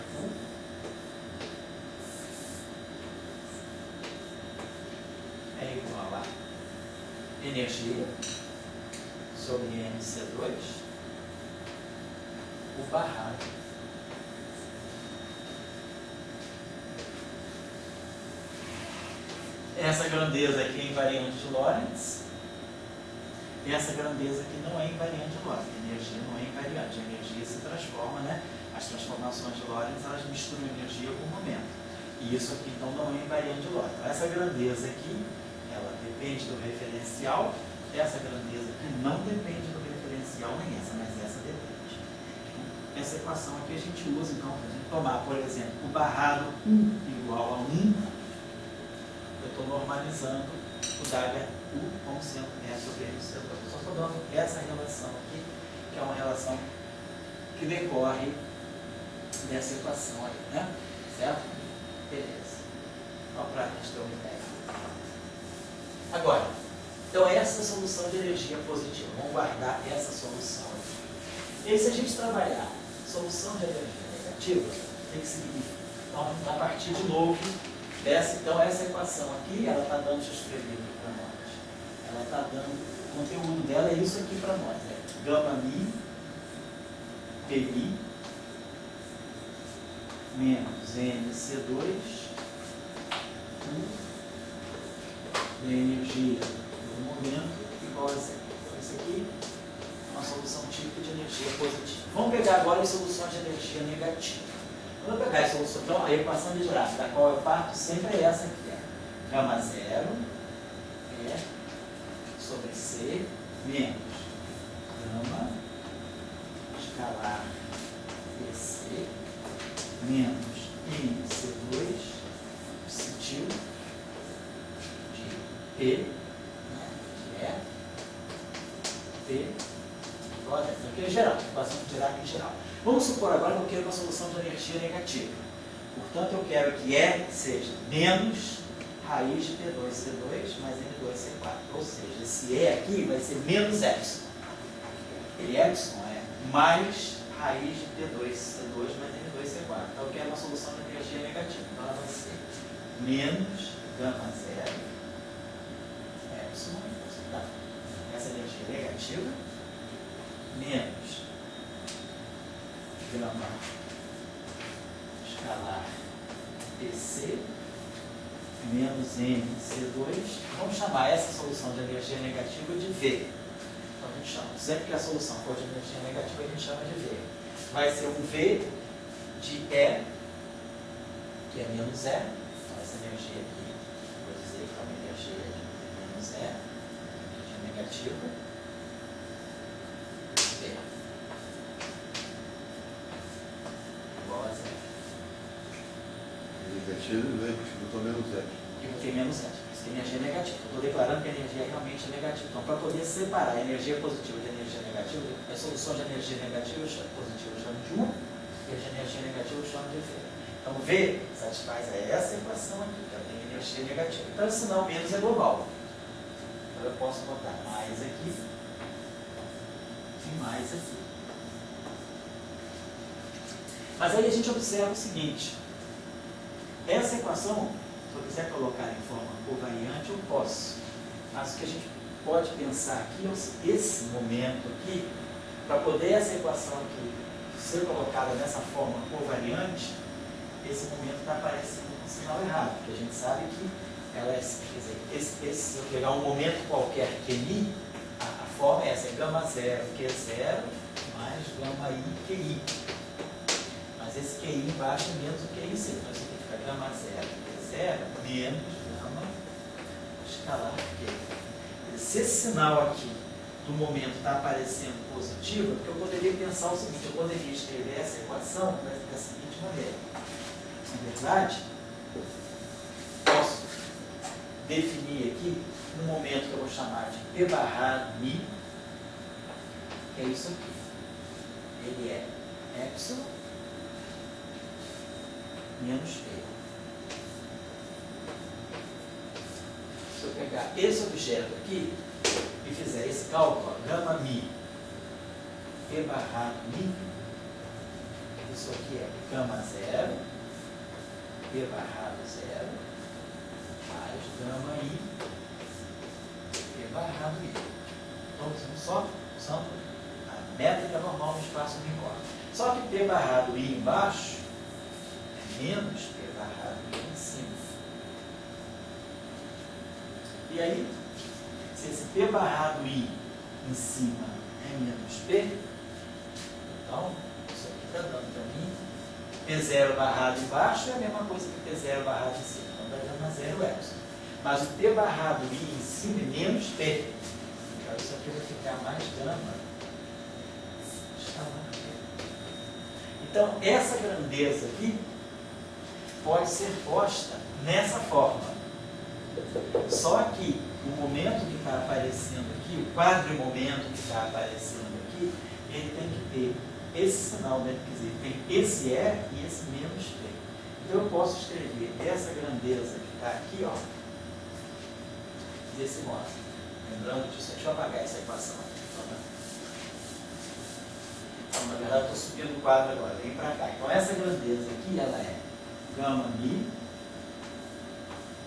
é igual a energia sobre MC2, o barrado essa grandeza aqui é invariante de Lorentz, e essa grandeza aqui não é invariante de Lorentz. A energia não é invariante, a energia se transforma, né? As transformações de Lorentz, elas misturam energia com momento. E isso aqui, então, não é invariante de Lorentz. Então, essa grandeza aqui, ela depende do referencial, essa grandeza aqui não depende do referencial nem essa, mas essa depende. Então, essa equação aqui a gente usa, então, para a gente tomar, por exemplo, o barrado 1 igual a 1, eu estou normalizando o Dagger U como sendo S sobre MC2. Eu só estou dando essa relação aqui, que é uma relação que decorre dessa equação aí, né? Certo? Beleza. Só para a gente ter uma ideia. Agora, então essa é a solução de energia positiva. Vamos guardar essa solução aqui. E aí, se a gente trabalhar solução de energia negativa, o que significa? Então, a partir de novo dessa, então essa equação aqui, ela está dando, deixa eu escrever aqui para nós. Ela está dando, o conteúdo dela é isso aqui para nós. É gama mi, PI, menos NC2, de energia do momento igual a zero. Então, isso aqui é uma solução típica de energia positiva. Vamos pegar agora as soluções de energia negativa. Quando eu pegar a solução, então, a equação de Dirac, da qual eu parto, sempre é essa aqui. É gama 0 é sobre C menos gama escalar BC menos IC2 positivo de P, né, que é P, igual a zero. Isso aqui é geral, equação de Dirac em geral. Vamos supor agora que eu quero uma solução de energia negativa. Portanto, eu quero que E seja menos raiz de P2C2 mais N2C4. Ou seja, esse E aqui vai ser menos epsilon. E epsilon é mais raiz de P2C2 mais N2C4. Então, eu quero uma solução de energia negativa. Então, ela vai ser menos gama 0 epsilon. Tá? Essa energia negativa menos gama escalar PC menos NC2. Vamos chamar essa solução de energia negativa de V. Então a gente chama, sempre que a solução for de energia negativa, a gente chama de V. Vai ser um V de E, que é menos E. Então essa energia aqui, vou dizer que é uma energia de menos E, energia negativa. V. Igual a zero. Negativo, né? Porque eu estou menos zero. E eu tenho menos zero. Isso é energia negativa. Eu estou declarando que a energia é realmente negativa. Então, para poder separar a energia positiva de energia negativa, a solução de energia negativa positiva eu chamo de 1 e a de energia negativa eu chamo de V. Então, V satisfaz essa equação aqui, que tem energia negativa. Então, senão, menos é global. Então, eu posso botar mais aqui e mais aqui. Mas aí a gente observa o seguinte. Essa equação, se eu quiser colocar em forma covariante, eu posso. Mas o que a gente pode pensar aqui é esse momento aqui, para poder essa equação aqui ser colocada nessa forma covariante, esse momento está aparecendo com um sinal errado, porque a gente sabe que ela é, quer dizer, se eu pegar um momento qualquer QI, a forma é essa, é gama 0, Q0, mais gama I, QI. Mas esse QI embaixo é menos o QI C. Então, isso aqui fica gama 0, Q0, zero menos gama escalar Q. Se esse sinal aqui do momento está aparecendo positivo, porque eu poderia pensar o seguinte, eu poderia escrever essa equação da seguinte maneira. Na verdade, posso definir aqui um momento que eu vou chamar de P barrado mi, que é isso aqui. Ele é epsilon menos P. Se eu pegar esse objeto aqui e fizer esse cálculo, ó, gama mi, P barrado mi, isso aqui é gama zero, P barrado zero, mais gama i, P barrado i. Então, são a métrica normal no espaço uniforme. Só que P barrado i embaixo é menos P barrado i em cima. E aí, se esse P barrado I em cima é menos P, então, isso aqui está dando para mim, P0 barrado embaixo é a mesma coisa que P0 barrado em cima, então vai dar uma zero epsilon. Mas o P barrado I em cima é menos P. Então, isso aqui vai ficar mais gama escalar P. Então, essa grandeza aqui pode ser posta nessa forma. Só que o momento que está aparecendo aqui, o quadrimomento que está aparecendo aqui, ele tem que ter esse sinal, né? Quer dizer, tem esse E e esse menos P. Então eu posso escrever essa grandeza que está aqui, ó, desse modo. Lembrando disso, deixa eu apagar essa equação aqui. Então, na verdade, eu estou subindo o quadro agora, vem para cá. Então essa grandeza aqui, ela é gama mi,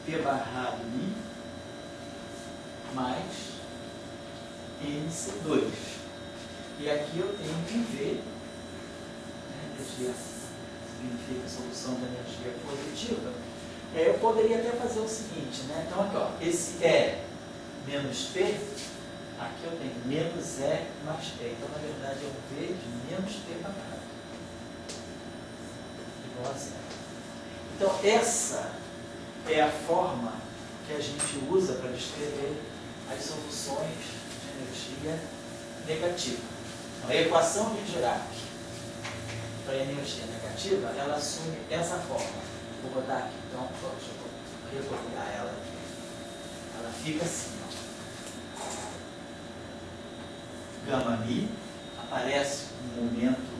P barrado mi, mais MC2. E aqui eu tenho que ver, né, energia significa solução da energia positiva. Eu poderia até fazer o seguinte, né? Então aqui, ó, esse E menos P, aqui eu tenho menos E mais P. Então, na verdade, é um V de menos P barrado. Igual a zero. Então, essa é a forma que a gente usa para descrever as soluções de energia negativa. Então, a equação de Dirac para energia negativa, ela assume essa forma. Vou botar aqui, então, deixa eu recopilar ela aqui. Ela fica assim, ó. Gama mi, aparece um momento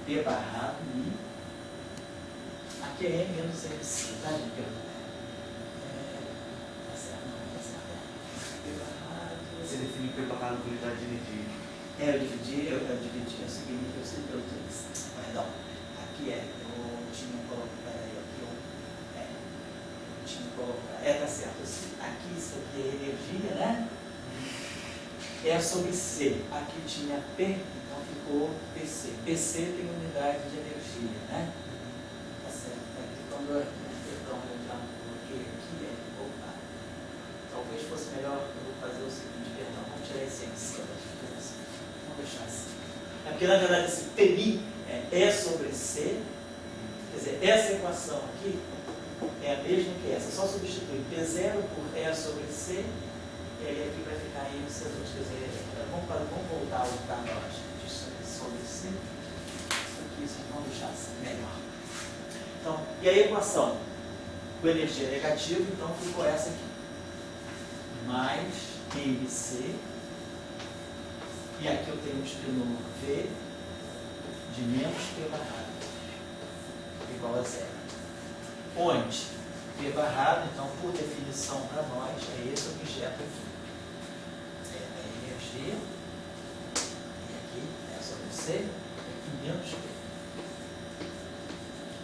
P barrado mi. Aqui é E menos MC, tá, gente? Você definiu P barrado por unidade de energia. Eu dividi é o seguinte, eu sei que eu disse. Não, aqui eu tinha colocado, eu tinha colocado, tá certo, aqui isso aqui é energia, né? É sobre C, aqui tinha P, então ficou PC. PC tem unidade de energia, né? Tá certo, aqui quando eu já coloquei aqui, opa, talvez fosse melhor eu fazer o seguinte, perdão, vamos tirar esse em cima, vamos deixar assim. É porque na verdade esse PMI é E sobre C, quer dizer, essa equação aqui é a mesma que essa, só substitui P0 por E sobre C, e aí aqui vai ficar em MC2, quer dizer, vamos voltar ao canal sobre C, isso aqui, vamos deixar assim, melhor. Então, e a equação com energia negativa, então ficou essa aqui, mais MC, e aqui eu tenho um espinor V de menos P barrado, igual a zero. Onde P barrado, então, por definição para nós, é esse objeto aqui. É a energia, e aqui é sobre C, e aqui menos P.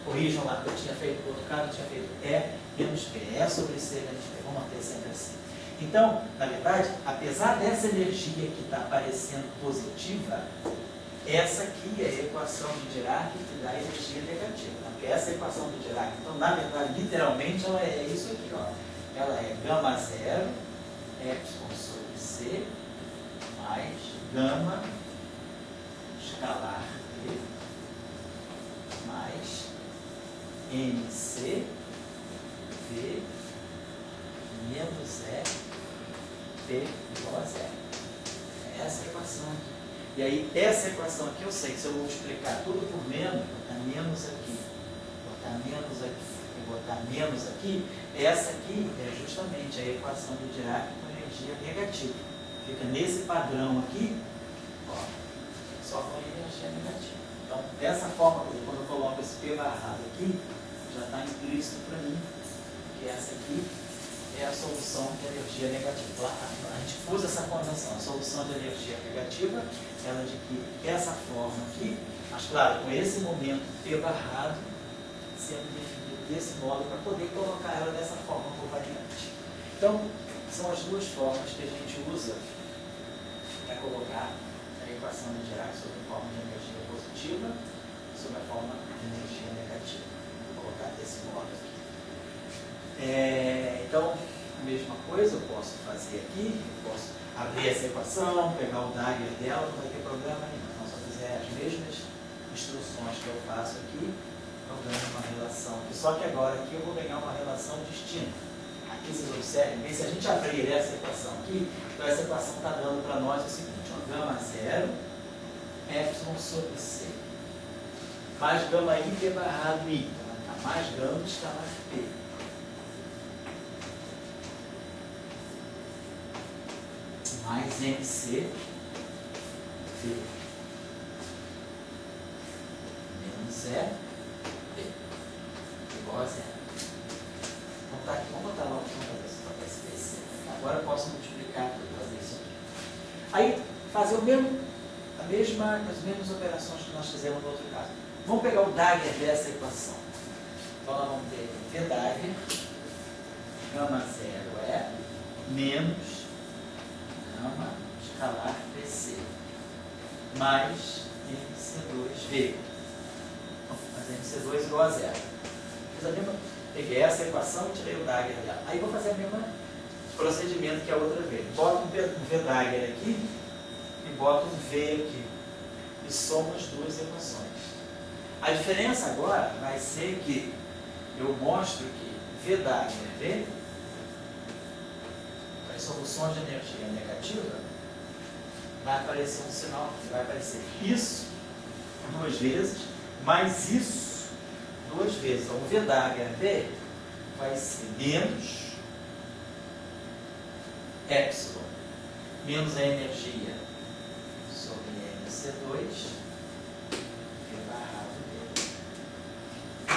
Corrijam lá, que eu tinha feito do outro caso, eu tinha feito E menos P. E sobre C menos P. Vamos manter sempre assim. Então, na verdade, apesar dessa energia que está aparecendo positiva, essa aqui é a equação de Dirac que dá energia negativa. Porque essa é a equação de Dirac, então, na verdade, literalmente, ela é isso aqui, ó. Ela é gama zero, epsilon sobre C, mais gama escalar T, mais MC V menos E P igual a zero. É essa a equação aqui. E aí, essa equação aqui, eu sei que se eu multiplicar tudo por menos, botar menos aqui, botar menos aqui e botar menos aqui, essa aqui é justamente a equação do Dirac com energia negativa. Fica nesse padrão aqui, ó, só com energia negativa. Então, dessa forma, quando eu coloco esse P barrado aqui, já está implícito para mim que essa aqui é a solução de energia negativa. A gente usa essa convenção, a solução de energia negativa, ela é de que essa forma aqui, mas claro, com esse momento P barrado, sendo definido desse modo, para poder colocar ela dessa forma covariante. Então, são as duas formas que a gente usa para colocar a equação de Dirac sob a forma de energia positiva e sob a forma de energia negativa. Vou colocar desse modo aqui. Então, a mesma coisa eu posso fazer aqui, eu posso abrir essa equação, pegar o Dagger dela, não vai ter problema nenhum. Então, se eu fizer as mesmas instruções que eu faço aqui, eu ganho uma relação aqui. Só que agora aqui eu vou ganhar uma relação distinta. Aqui vocês observem, bem, se a gente abrir essa equação aqui, então essa equação está dando para nós o seguinte, ó, gama zero, epsilon sobre C, mais gama I P barrado I, então, mais gama está mais P. Mais MC V menos E P igual a zero. Então tá aqui, vamos botar logo, vamos fazer isso para SPC. Agora eu posso multiplicar tudo, fazer isso aqui. Aí, fazer as mesmas operações que nós fizemos no outro caso. Vamos pegar o Dagger dessa equação. Então nós vamos ter V Dagger, gama zero é menos gama escalar PC mais MC2V. Mas MC2 igual a zero. Fiz a mesma, peguei essa equação e tirei o Dagger dela. Aí vou fazer o mesmo procedimento que a outra vez. Boto um V Dagger aqui e boto um V aqui. E somo as duas equações. A diferença agora vai ser que eu mostro que V Dagger V, para as soluções de energia negativa, vai aparecer um sinal, vai aparecer isso duas vezes, mais isso duas vezes. Então, o V Dagger V vai ser menos epsilon, menos a energia sobre MC2, V barrado V.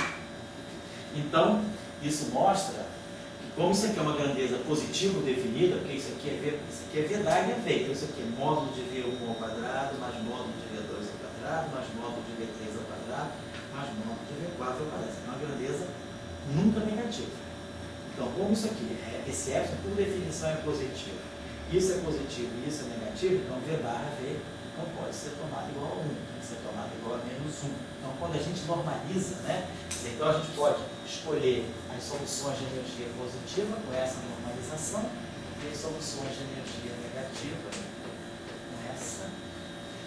Então, isso mostra que, como isso aqui é uma grandeza positiva definida, porque isso aqui é V Dagger V, então isso aqui é módulo de V1 ao quadrado, mais módulo de V2 ao quadrado, mais módulo de V3 ao quadrado, mais módulo de V4 ao quadrado. É uma grandeza nunca negativa. Então, como isso aqui, esse epsilon, por definição, é positivo, isso é positivo e isso é negativo, então V barra V não pode ser tomado igual a 1, tem que ser tomado igual a menos 1. Então, quando a gente normaliza, né, então a gente pode escolher as soluções de energia positiva com essa normalização e as soluções de energia negativa com essa.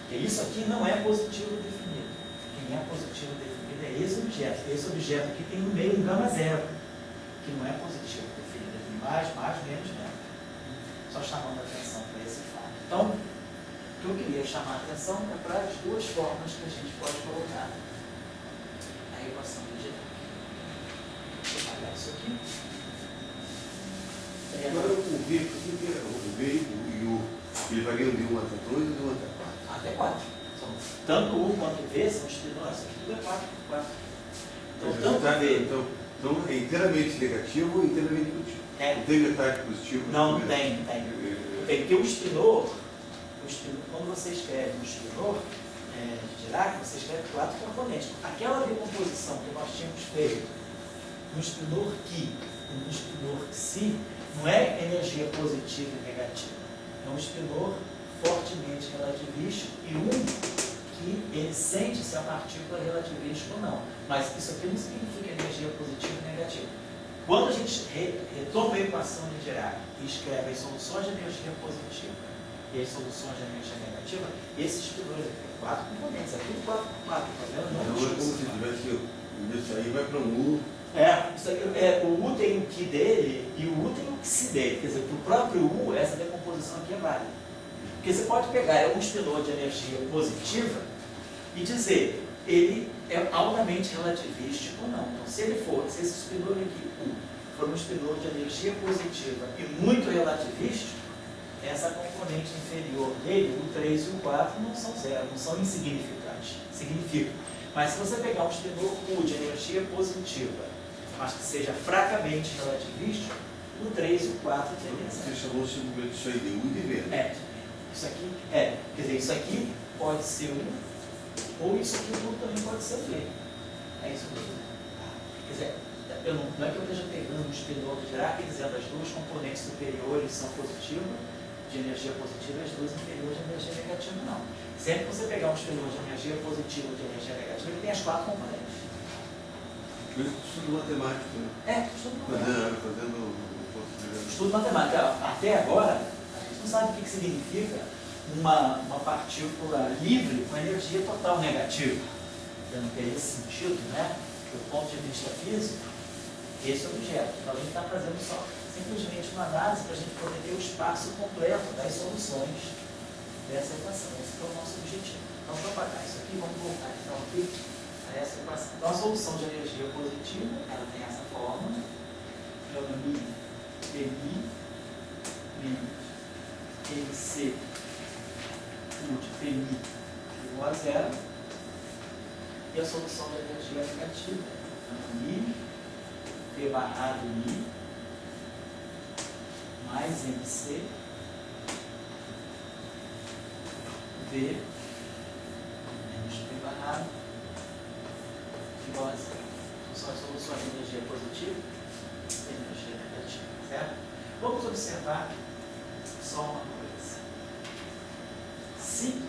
Porque isso aqui não é positivo definido. Quem é positivo definido é esse objeto. Esse objeto aqui tem no meio um gama zero, que não é positivo definido. Tem mais, menos, menos. Só chamando a atenção para esse fato. Então, o que eu queria chamar a atenção é para as duas formas que a gente pode colocar a equação de Dirac. Vou apagar isso aqui. Agora o V e o ele variam de 1 até 2 ou de 1 até 4? Até 4. Tanto o U quanto o V são espirituais, isso aqui tudo é 4. Então, tanto V. Então é inteiramente negativo ou inteiramente positivo? Não tem metade positivo? Não tem. Porque o espinor, quando você escreve um espinor de Dirac, você escreve 4 componentes. Aquela decomposição que nós tínhamos feito no espinor Ki e no espinor Xi não é energia positiva e negativa. É um espinor fortemente relativístico e que ele sente se a partícula é relativística ou não. Mas isso aqui não significa energia positiva e negativa. Quando a gente retoma a equação de Dirac e escreve as soluções de energia positiva e as soluções de energia negativa, esses espinores aqui têm 4 componentes, é tudo 4 por 4. Não é como se tivesse isso aí vai para um U. isso aqui, o U tem o Ki dele e o U tem o Xi dele. Quer dizer, para o próprio U, essa decomposição aqui é válida. Porque você pode pegar um spinor de energia positiva e dizer, ele é altamente relativístico ou não. Então, se esse spinor aqui, U, for um spinor de energia positiva e muito relativístico, essa componente inferior dele, o 3 e o 4, não são zero, não são insignificantes. Significam. Mas se você pegar um spinor U de energia positiva, mas que seja fracamente relativístico, o 3 e o 4 teriam zero. Você chamou simplesmente isso aí de U e de V. Isso aqui, quer dizer, isso aqui pode ser U, ou isso aqui tudo também pode ser V. É isso mesmo. Quer dizer, não é que eu esteja pegando um spinor de Dirac e dizendo as duas componentes superiores são positivas, de energia positiva, e as duas inferiores de energia negativa, não. Sempre que você pegar um spinor de energia positiva ou de energia negativa, ele tem as 4 componentes. Por isso estudo matemático, né? Estudo matemático. Fazendo Estudo matemático. Até agora, a gente não sabe o que significa uma partícula livre com energia total negativa. Não teria sentido, né? Do ponto de vista físico, esse objeto. Então, a gente está fazendo só simplesmente uma análise para a gente poder ter o espaço completo das soluções dessa equação. Esse é o nosso objetivo. Então, para apagar isso aqui, vamos voltar então aqui a essa equação. Então, a solução de energia positiva, ela tem essa fórmula, chama PI menos MC de PI igual a zero. E a solução de energia negativa, I, P barrado I, mais MC, V, menos P barrado, igual a zero. Então, são as soluções de energia positiva e energia negativa, certo? Vamos observar só uma coisa. Se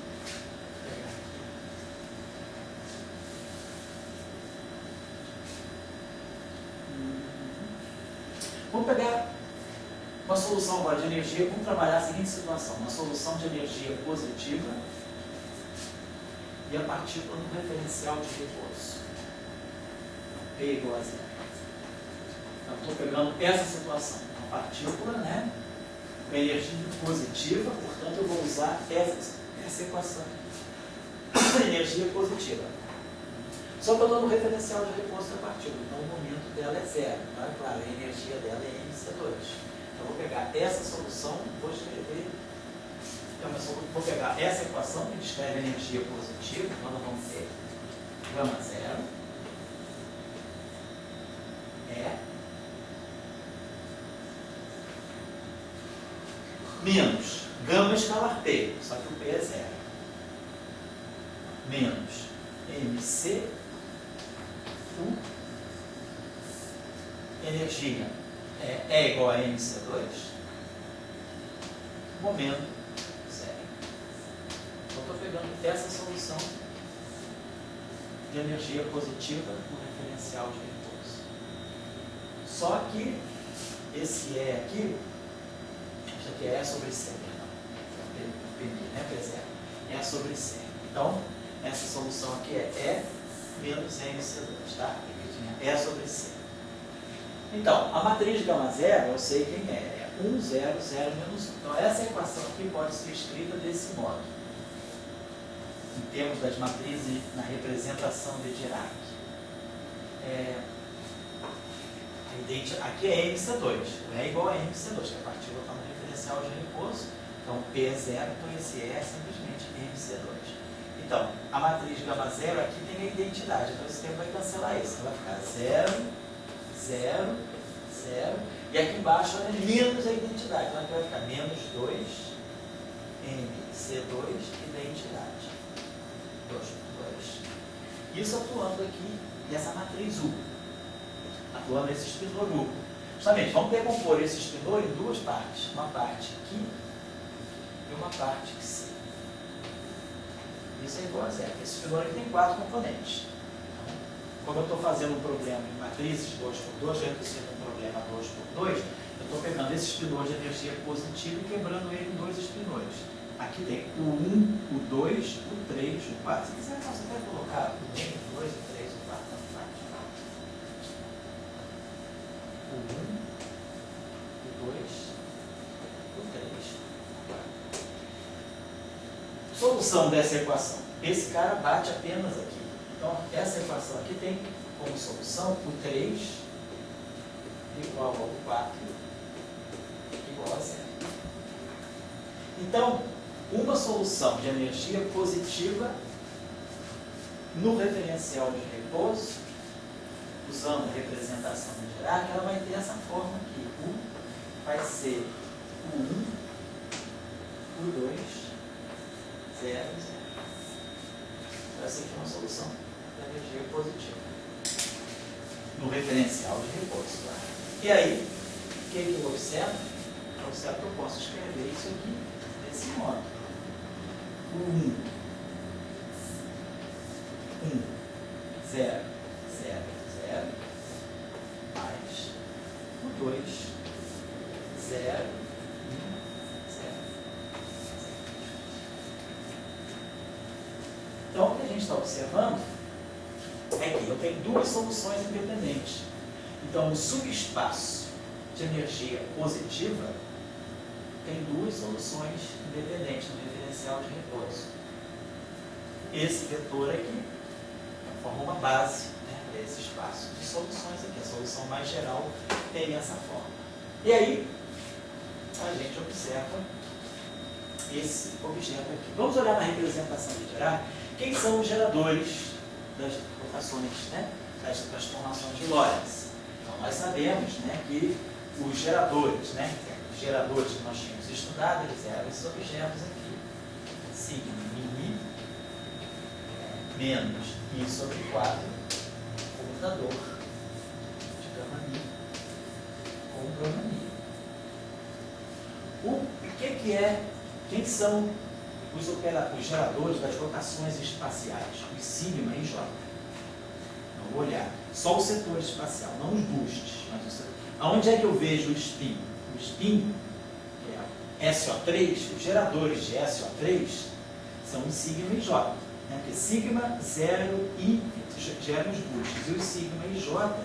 vamos pegar uma solução agora de energia, vamos trabalhar a seguinte situação, uma solução de energia positiva e a partícula no referencial de repouso. P igual a zero. Então, estou pegando essa situação, uma partícula, né, com energia positiva, portanto, eu vou usar essa equação. Energia positiva. Só que eu estou no referencial de repouso da partícula, então o momento dela é zero. Então, é claro, a energia dela é MC2. Então, eu vou pegar essa solução, vou escrever. Vou pegar essa equação que descreve a energia positiva, então nós vamos ter gama zero menos gama escalar P, só que o P é zero, menos MC energia é igual a MC2, momento zero. Então, estou pegando essa solução de energia positiva no referencial de repouso. Só que esse E aqui, isso aqui é E sobre C, né? É sobre C. Então, essa solução aqui é E menos MC2, tá? É sobre C. Então, a matriz de gama zero, eu sei quem é 1, 0, 0, menos 1. Então, essa equação aqui pode ser escrita desse modo, em termos das matrizes na representação de Dirac. Aqui é MC2, é igual a MC2, que a partícula está no referencial de repouso. Então, P é zero, então esse E é simplesmente MC2. Então, a matriz de gama zero aqui tem a identidade, então esse tempo vai cancelar isso. Então, vai ficar 0, 0, 0, e aqui embaixo é menos a identidade. Então, aqui vai ficar menos 2, MC2, identidade. 2. Isso atuando aqui nessa matriz U. Atuando nesse spinor U. Justamente, vamos decompor esse spinor em duas partes. Uma parte aqui e uma parte aqui. Isso é igual a zero. Esse spinor aqui tem 4 componentes. Então, como eu estou fazendo um problema em matrizes 2 por 2, reduzindo um problema 2 por 2, eu estou pegando esse spinor de energia positiva e quebrando ele em 2 spinores. Aqui tem o 1, o 2, o 3, o 4. Se quiser, você até colocar o 1, o 2, o 3, o 4, não faz. solução dessa equação? Esse cara bate apenas aqui. Então, essa equação aqui tem como solução o 3 igual ao 4 igual a 0. Então, uma solução de energia positiva no referencial de repouso, usando a representação de Dirac, ela vai ter essa forma aqui. U vai ser o 1, o 2, 0, 0. Essa aqui é uma solução de energia positiva no referencial de repouso. Claro. E aí, o que eu observo? Eu observo que eu posso escrever isso aqui desse modo. O 1, 0, 0, 0, mais o 2, 0, 1, 0. Então, o que a gente está observando é que eu tenho duas soluções independentes. Então, o subespaço de energia positiva tem duas soluções independentes no referencial de repouso. Esse vetor aqui forma uma base, né, para esse espaço de soluções aqui. A solução mais geral tem essa forma. E aí, a gente observa esse objeto aqui. Vamos olhar na representação de Dirac. Quem são os geradores das rotações, né, das transformações de Lorentz? Então, nós sabemos, né, que os geradores, né, os geradores que nós tínhamos estudado, eles eram esses objetos aqui. Sigma μi menos I sobre 4, comutador de gama mi com gama mi. O que é, quem são os geradores das rotações espaciais? Os sigma e J. Então, vou olhar só o setor espacial, não os boosts. Mas o setor. Aonde é que eu vejo o spin? O spin, que é SO3, os geradores de SO3 são os sigma e J. Né? Porque sigma, 0 e geram os boosts. E os sigma e J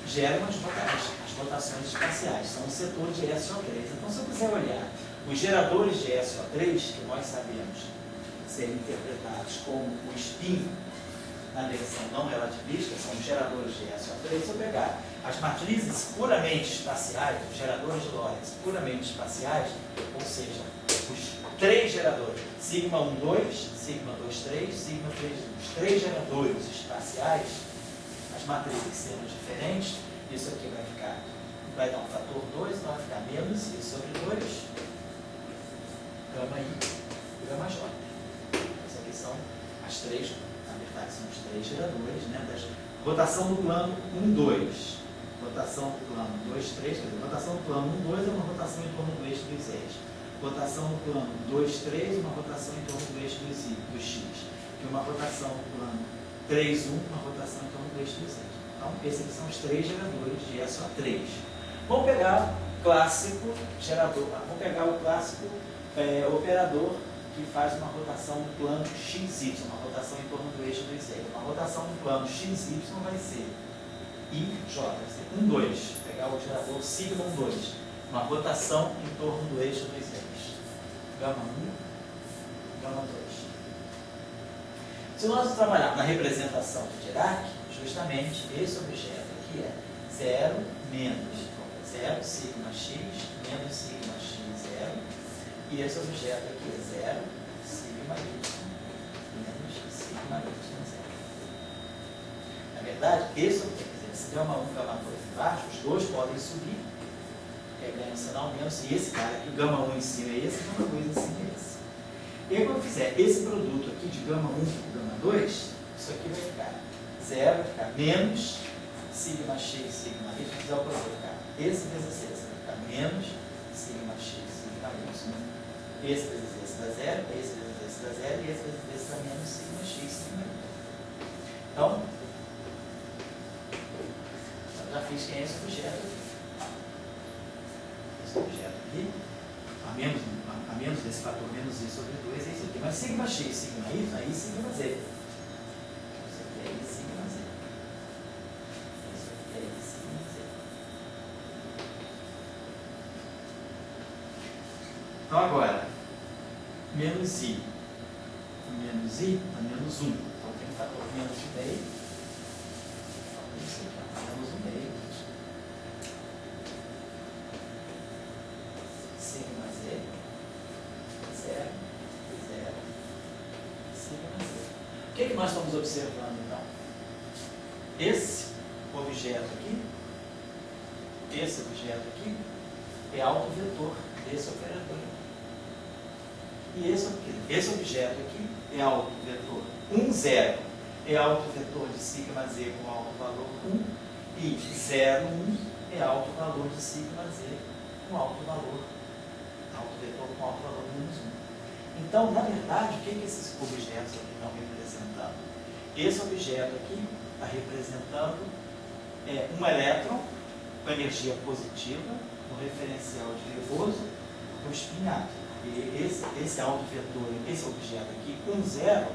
geram as rotações espaciais. São o setor de SO3. Então, se eu quiser olhar os geradores de SO3, que nós sabemos serem interpretados como o spin na versão não relativista, são os geradores de SO3, se eu pegar as matrizes puramente espaciais, os geradores de Lorentz puramente espaciais, ou seja, os três geradores, sigma 1, 2, sigma 2, 3, sigma 3, 1, os três geradores espaciais, as matrizes sendo diferentes, isso aqui vai dar um fator 2, então vai ficar menos I sobre 2, gama I e gama J. Essas aqui são as três, na verdade são os três geradores, né, das rotação do plano 1, 2, rotação do plano 2, 3, quer dizer, rotação do plano 1, 2 é uma rotação em torno do eixo dos eixos. Rotação do plano 2, 3, uma rotação em torno do eixo do X. E uma rotação do plano 3, 1, uma rotação em torno do eixo dos eixos. Então, esses aqui são os três geradores de SO3. Vamos pegar o clássico gerador, vamos pegar o clássico operador que faz uma rotação no plano XY, uma rotação em torno do eixo dos eixos. Uma rotação no plano XY vai ser IJ, vai ser 1, 2. Pegar o gerador sigma 1, 2. Uma rotação em torno do eixo dos eixos. Gama 1, gama 2. Se nós trabalharmos na representação de Dirac, justamente esse objeto aqui é 0 menos 0, sigma x, menos sigma x, 0. E esse objeto aqui é 0, sigma y, menos sigma y, 0. Na verdade, esse objeto, se gama 1 e gama 2 embaixo, os dois podem subir, que é ganho sinal menos, e esse cara aqui, gama 1 em cima é esse, gama 2 em cima é esse. E aí, quando eu fizer esse produto aqui de gama 1 com gama 2, isso aqui vai ficar 0, vai ficar menos sigma x, sigma y, se fizer o produto, vai ficar esse vezes esse, vai ficar menos sigma x, sigma y. Esse vezes esse dá 0, esse vezes esse dá 0, e esse vezes esse dá menos sigma x, sigma y. Então, eu já fiz quem é esse objeto aqui. Esse objeto aqui, a menos desse fator menos I sobre 2 é isso aqui. Mas sigma x, sigma y, aí sigma z. Isso aqui é I sigma z. Isso aqui é I sigma z. Então agora, menos I menos I, dá menos 1. Então tem que fazer menos 1,5. Isso aqui, menos 1,5. Sigma Z, 0, 0, sigma Z. O que nós estamos observando então? Esse objeto aqui é autovetor desse operador. E esse objeto aqui é autovetor 1, 0 é autovetor de sigma Z com alto valor 1 e 0, 1 é autovalor de sigma Z com alto valor, autovetor com alto valor menos 1. Então, na verdade, o que esses objetos aqui estão representando? Esse objeto aqui está representando um elétron com energia positiva no referencial de Reposo com espinhato. E esse autovetor, esse objeto aqui, 1, 0,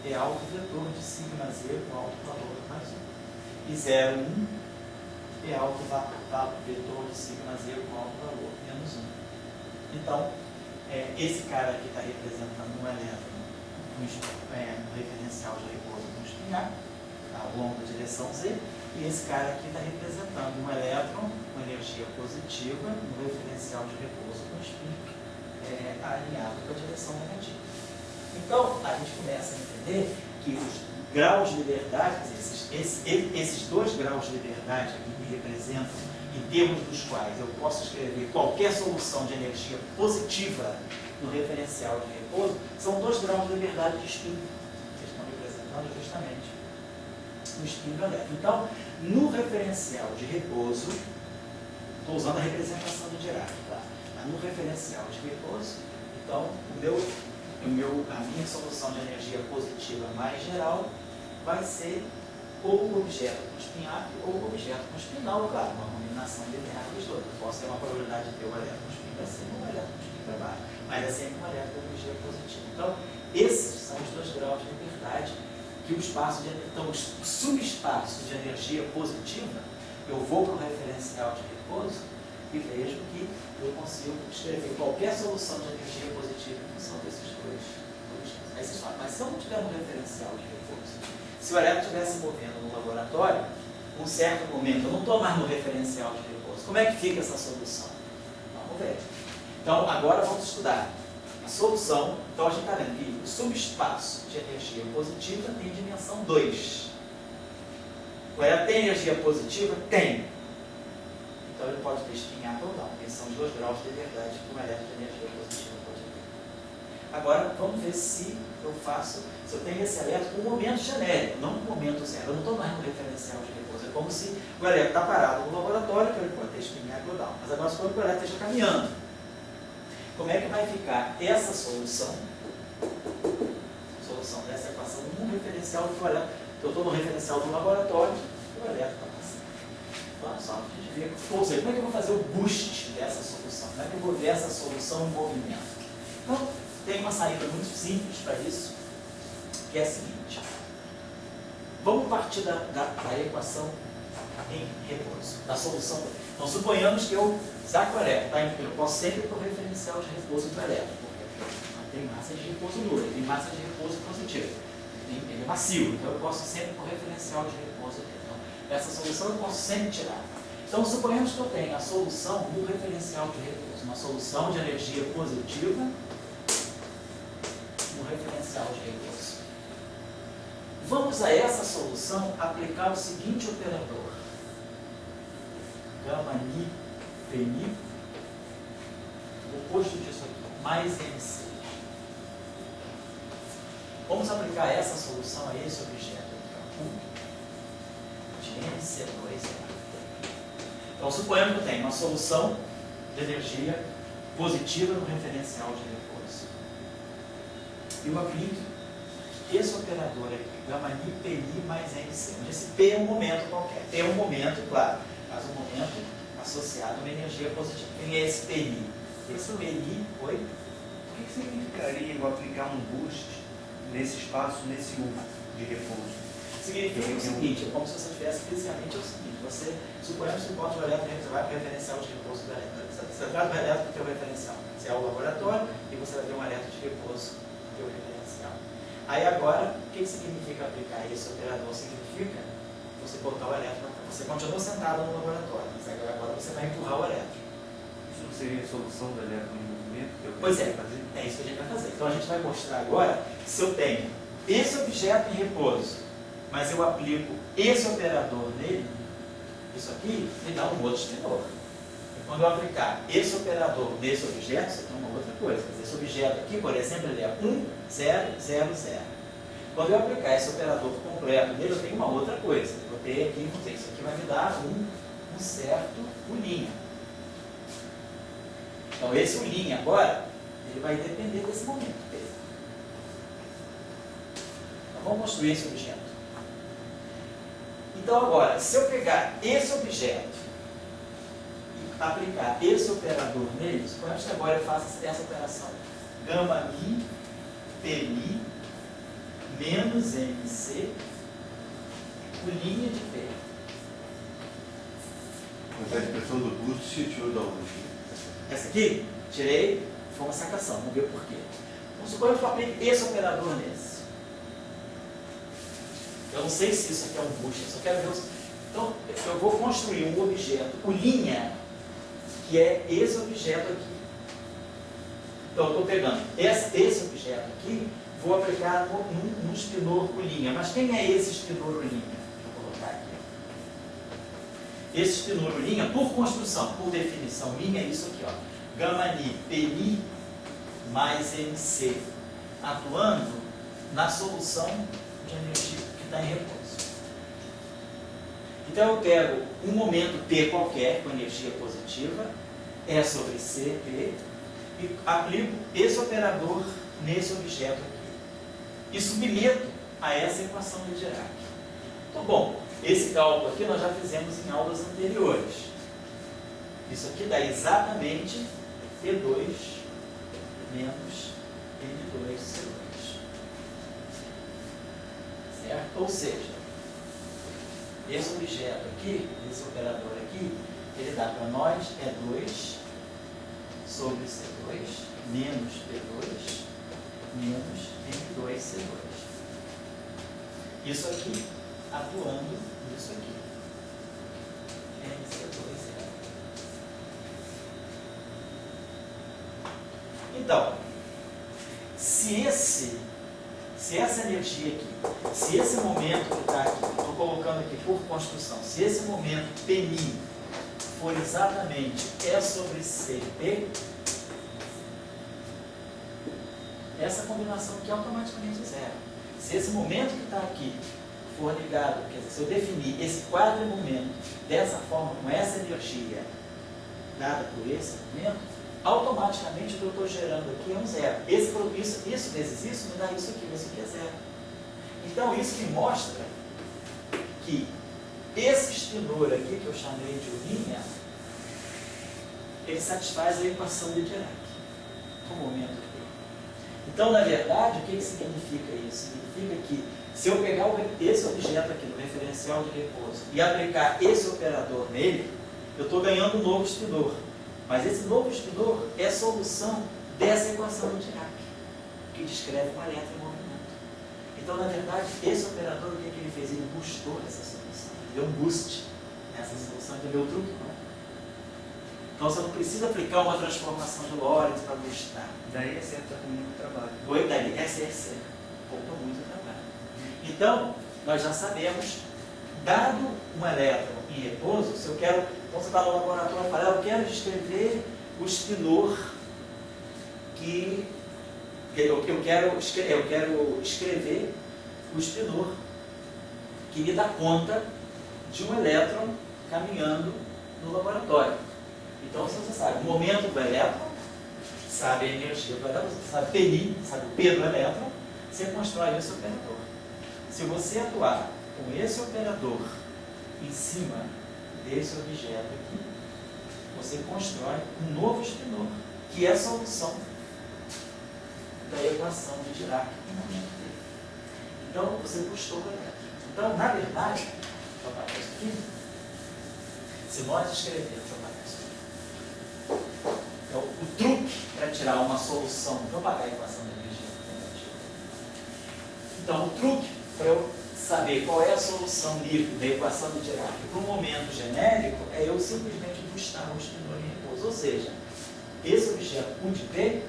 é autovetor de sigma Z com alto valor mais 1. E 0, 1 é autovetor de sigma Z com alto valor menos 1. Então, esse cara aqui está representando um elétron no referencial de Repouso com espinhato, ao longo da direção Z, e esse cara aqui está representando um elétron com energia positiva no referencial de repouso com espinho alinhado com a direção negativa. Então, a gente começa a entender que os graus de liberdade, esses dois graus de liberdade aqui que representam, em termos dos quais eu posso escrever qualquer solução de energia positiva no referencial de repouso, são dois graus de liberdade de espinho, que estão representando justamente no espinho elétrico. Então, no referencial de repouso, estou usando a representação do Dirac, tá? Mas no referencial de repouso, então, a minha solução de energia positiva mais geral vai ser ou o objeto com espinhato ou o objeto com espinal, claro, uma combinação linear dos dois. Eu posso ter uma probabilidade de ter um elétron com espinho para cima e um elétron com espinho para baixo, mas é sempre um elétron com energia positiva. Então, esses são os dois graus de liberdade que o espaço então, os subespaços de energia positiva, eu vou para o referencial de repouso e vejo que eu consigo escrever qualquer solução de energia positiva em função desses dois. Aí vocês falam, mas se eu não tiver um referencial de repouso, se o elétron estiver se movendo no laboratório, um certo momento, eu não estou mais no referencial de repouso, como é que fica essa solução? Vamos ver. Então, agora vamos estudar a solução. Então, a gente está vendo que o subespaço de energia positiva tem dimensão 2. O elétron tem energia positiva? Tem. Então, ele pode ter espinhato ou não. Esses são os dois graus de liberdade que um elétron de energia positiva pode ter. Agora, vamos ver se eu tenho esse elétron com um momento genérico, não com um momento zero. Eu não estou mais no referencial de repouso. É como se o elétron está parado no laboratório, que ele pode ter espinhato ou não. Mas agora, supondo que o elétron esteja caminhando. Como é que vai ficar essa solução? Solução dessa equação no referencial do elétron. Eu estou no referencial do laboratório, o elétron está passando. Então, só a gente vê. Ou seja, como é que eu vou fazer o boost dessa solução? Como é que eu vou ver essa solução em movimento? Então, tem uma saída muito simples para isso, que é a seguinte. Vamos partir da equação em repouso, da solução. Então, suponhamos que eu saco o elétron, tá? Eu posso sempre ir para o referencial de repouso do elétron, porque tem massa de repouso nula, tem massa de repouso positiva. Ele é macio, então eu posso sempre ir para o referencial de repouso dele. Então, essa solução eu posso sempre tirar. Então, suponhamos que eu tenho a solução no referencial de repouso, uma solução de energia positiva no referencial de repouso. Vamos a essa solução aplicar o seguinte operador. Gama ni, Pni, o oposto disso aqui, mais MC. Vamos aplicar essa solução a esse objeto aqui, de MC2. Então, suponhamos que eu tenho uma solução de energia positiva no referencial de repouso. E eu aplico esse operador aqui, gama ni, Pni mais MC, onde esse P é um momento qualquer. P é um momento, claro, mas um momento associado a uma energia positiva. Quem é esse Pni? Esse Pni, oi? O que significaria eu aplicar um boost nesse espaço, nesse U de repouso? Significa o seguinte, é como se você tivesse fisicamente o seguinte, suponhamos que você bota o elétron e você vai para o referencial de repouso do elétron. Você traz o elétron para o teu referencial. Você é o laboratório e você vai ter um elétron de repouso no teu referencial. Aí agora, o que significa aplicar esse operador? Significa você botar o elétron, você continua sentado no laboratório, mas agora você vai empurrar o elétron. Isso não seria a solução do elétron em movimento? Que eu Pois é, fazer? é isso que a gente vai fazer. Então a gente vai mostrar agora, se eu tenho esse objeto em repouso, mas eu aplico esse operador nele, isso aqui me dá um outro spinor. E quando eu aplicar esse operador nesse objeto, isso aqui é uma outra coisa. Mas esse objeto aqui, por exemplo, ele é 1, 0, 0, 0. Quando eu aplicar esse operador completo nele, eu tenho uma outra coisa. Eu vou ter aqui, vou ter, isso aqui vai me dar um certo linha. Então esse linha agora, ele vai depender desse momento. Então vamos construir esse objeto. Então agora, se eu pegar esse objeto e aplicar esse operador nele, suponhamos que agora eu faço essa operação. Gama mi, Pmi, menos MC, por linha de P. Mas a expressão do boost se tirou da onde? Essa aqui, tirei, foi uma sacação, vamos ver por quê. Vamos supor que eu aplique esse operador nesse. Eu não sei se isso aqui é um boost, eu só quero ver. Então, eu vou construir um objeto, o linha, que é esse objeto aqui. Então, eu estou pegando esse objeto aqui, vou aplicar num spinor o linha. Mas quem é esse spinor o linha? Deixa eu colocar aqui. Esse spinor o linha, por construção, por definição, linha é isso aqui, ó. Gama ni, Pni mais MC, atuando na solução de energia que está em repouso. Então eu pego um momento P qualquer, com energia positiva, E sobre C, P, e aplico esse operador nesse objeto aqui. E submeto a essa equação de Dirac. Então, bom, esse cálculo aqui nós já fizemos em aulas anteriores. Isso aqui dá exatamente P2 menos N2C2. Certo? Ou seja, esse objeto aqui, esse operador aqui, ele dá para nós é 2 sobre C2 menos P2 menos N2C2. Isso aqui atuando nisso aqui. NC2 é. Então, se essa energia aqui, se esse momento que está aqui, estou colocando aqui por construção, se esse momento Pmi for exatamente E sobre CP, essa combinação aqui automaticamente é zero. Se esse momento que está aqui for ligado, quer dizer, se eu definir esse quadro momento dessa forma, com essa energia dada por esse momento, automaticamente o que eu estou gerando aqui é um zero. Isso vezes isso me dá isso aqui é zero. Então isso me mostra que esse spinor aqui, que eu chamei de linha, ele satisfaz a equação de Dirac, o momento aqui. Então, na verdade, o que significa isso? Significa que se eu pegar esse objeto aqui no referencial de repouso e aplicar esse operador nele, eu estou ganhando um novo spinor. Mas esse novo spinor é a solução dessa equação de Dirac, que descreve um elétron em movimento. Então, na verdade, esse operador, o que ele fez? Ele boostou essa solução. Ele deu um boost nessa solução, entendeu o truque? Não? Então, você não precisa aplicar uma transformação de Lorentz para boostar. Daí é certo com muito trabalho. Oi, daí, essa é certo. Poupa muito trabalho. Então, nós já sabemos, dado um elétron em repouso, se eu quero, então você está no laboratório e fala, eu quero descrever o spinor que eu quero escrever o spinor que me dá conta de um elétron caminhando no laboratório. Então, se você sabe o momento do elétron, sabe a energia do elétron, sabe Pni, sabe o P do elétron, você constrói esse operador. Se você atuar com esse operador em cima desse objeto aqui, você constrói um novo spinor, que é a solução da equação de Dirac no momento dele. Então, você buscou o elétron. Então, na verdade, deixa eu apagar isso aqui. Se nós escrevermos, deixa eu apagar isso aqui. Então, o truque para tirar uma solução, vou apagar a equação da energia negativa. Então, o truque para eu saber qual é a solução livre da equação de Dirac para um momento genérico é eu simplesmente buscar um spinor em repouso. Ou seja, esse objeto U de P,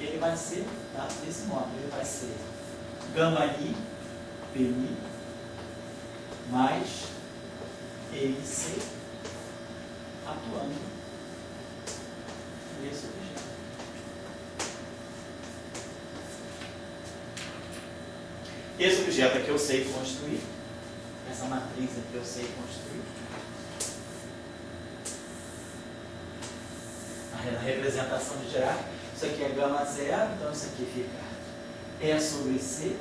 ele vai ser desse modo, ele vai ser gama I, PI, mais MC atuando nesse objeto. Esse objeto aqui eu sei construir, essa matriz aqui eu sei construir. A representação de Dirac, isso aqui é gama zero, então isso aqui fica E sobre C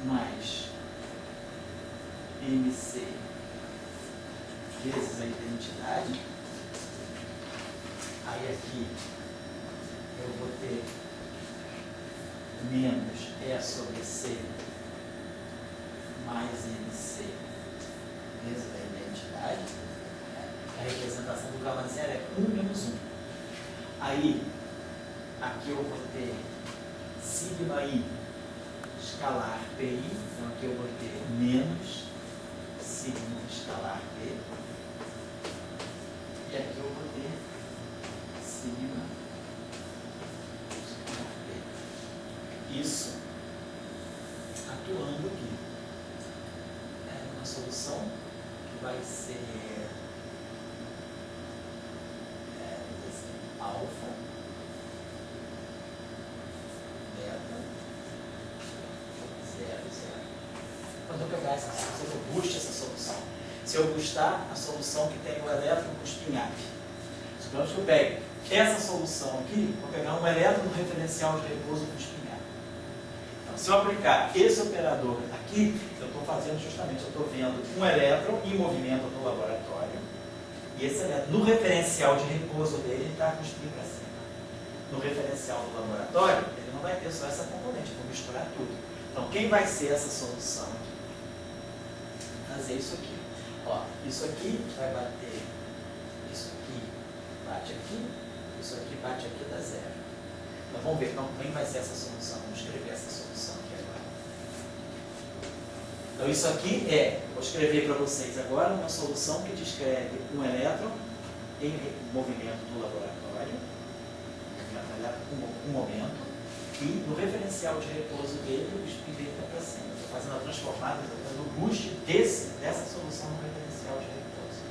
mais MC vezes a identidade. Aí aqui eu vou ter menos E sobre C mais MC vezes a identidade. A representação do gama zero é 1 menos 1. Aí, aqui eu vou ter sigma I escalar PI, então aqui eu vou ter menos sigma escalar P. E aqui eu vou ter sigma escalar P. Isso atuando aqui. É uma solução que vai ser alfa, beta, 0, 0. Quando eu pegar essa solução, eu busto essa solução. Se eu bustar a solução que tem o elétron com espinhape, supongamos que eu pegue essa solução aqui, vou pegar um elétron no referencial de repouso com espinhape. Então, se eu aplicar esse operador aqui, eu estou fazendo justamente, eu estou vendo um elétron em movimento no laboratório. E esse elétron, no referencial de repouso dele, ele está com o espinho para cima. No referencial do laboratório, ele não vai ter só essa componente, eu vou misturar tudo. Então, quem vai ser essa solução aqui? Vou fazer isso aqui. Ó, isso aqui vai bater, isso aqui bate aqui, isso aqui bate aqui, dá zero. Então, vamos ver então, quem vai ser essa solução. Vamos escrever essa solução aqui agora. Então, isso aqui vou escrever para vocês agora uma solução que descreve um elétron em movimento do laboratório, um momento, e no referencial de repouso dele, o spin dele está para cima. Estou fazendo a transformada, estou fazendo o boost dessa solução no referencial de repouso.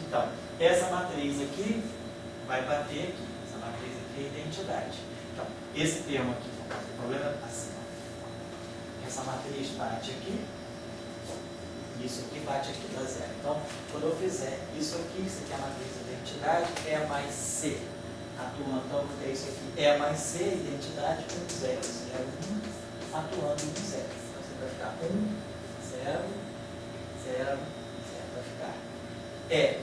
Então, essa matriz aqui vai bater aqui. Essa matriz aqui é a identidade. Então, esse termo aqui, o problema é assim. Essa matriz bate aqui. Isso aqui bate aqui para zero. Então, quando eu fizer isso aqui é a matriz da identidade, E mais C. Atuando, então, porque isso aqui E mais C, identidade, 1, 0, 0, 1, atuando 1, 0. Então, você vai ficar 1, 0, 0, 0. Vai ficar E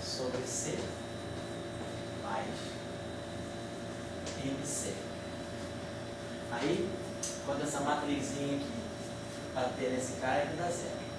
sobre C mais MC. Aí, quando essa matrizinha aqui bater nesse cara, ele dá zero.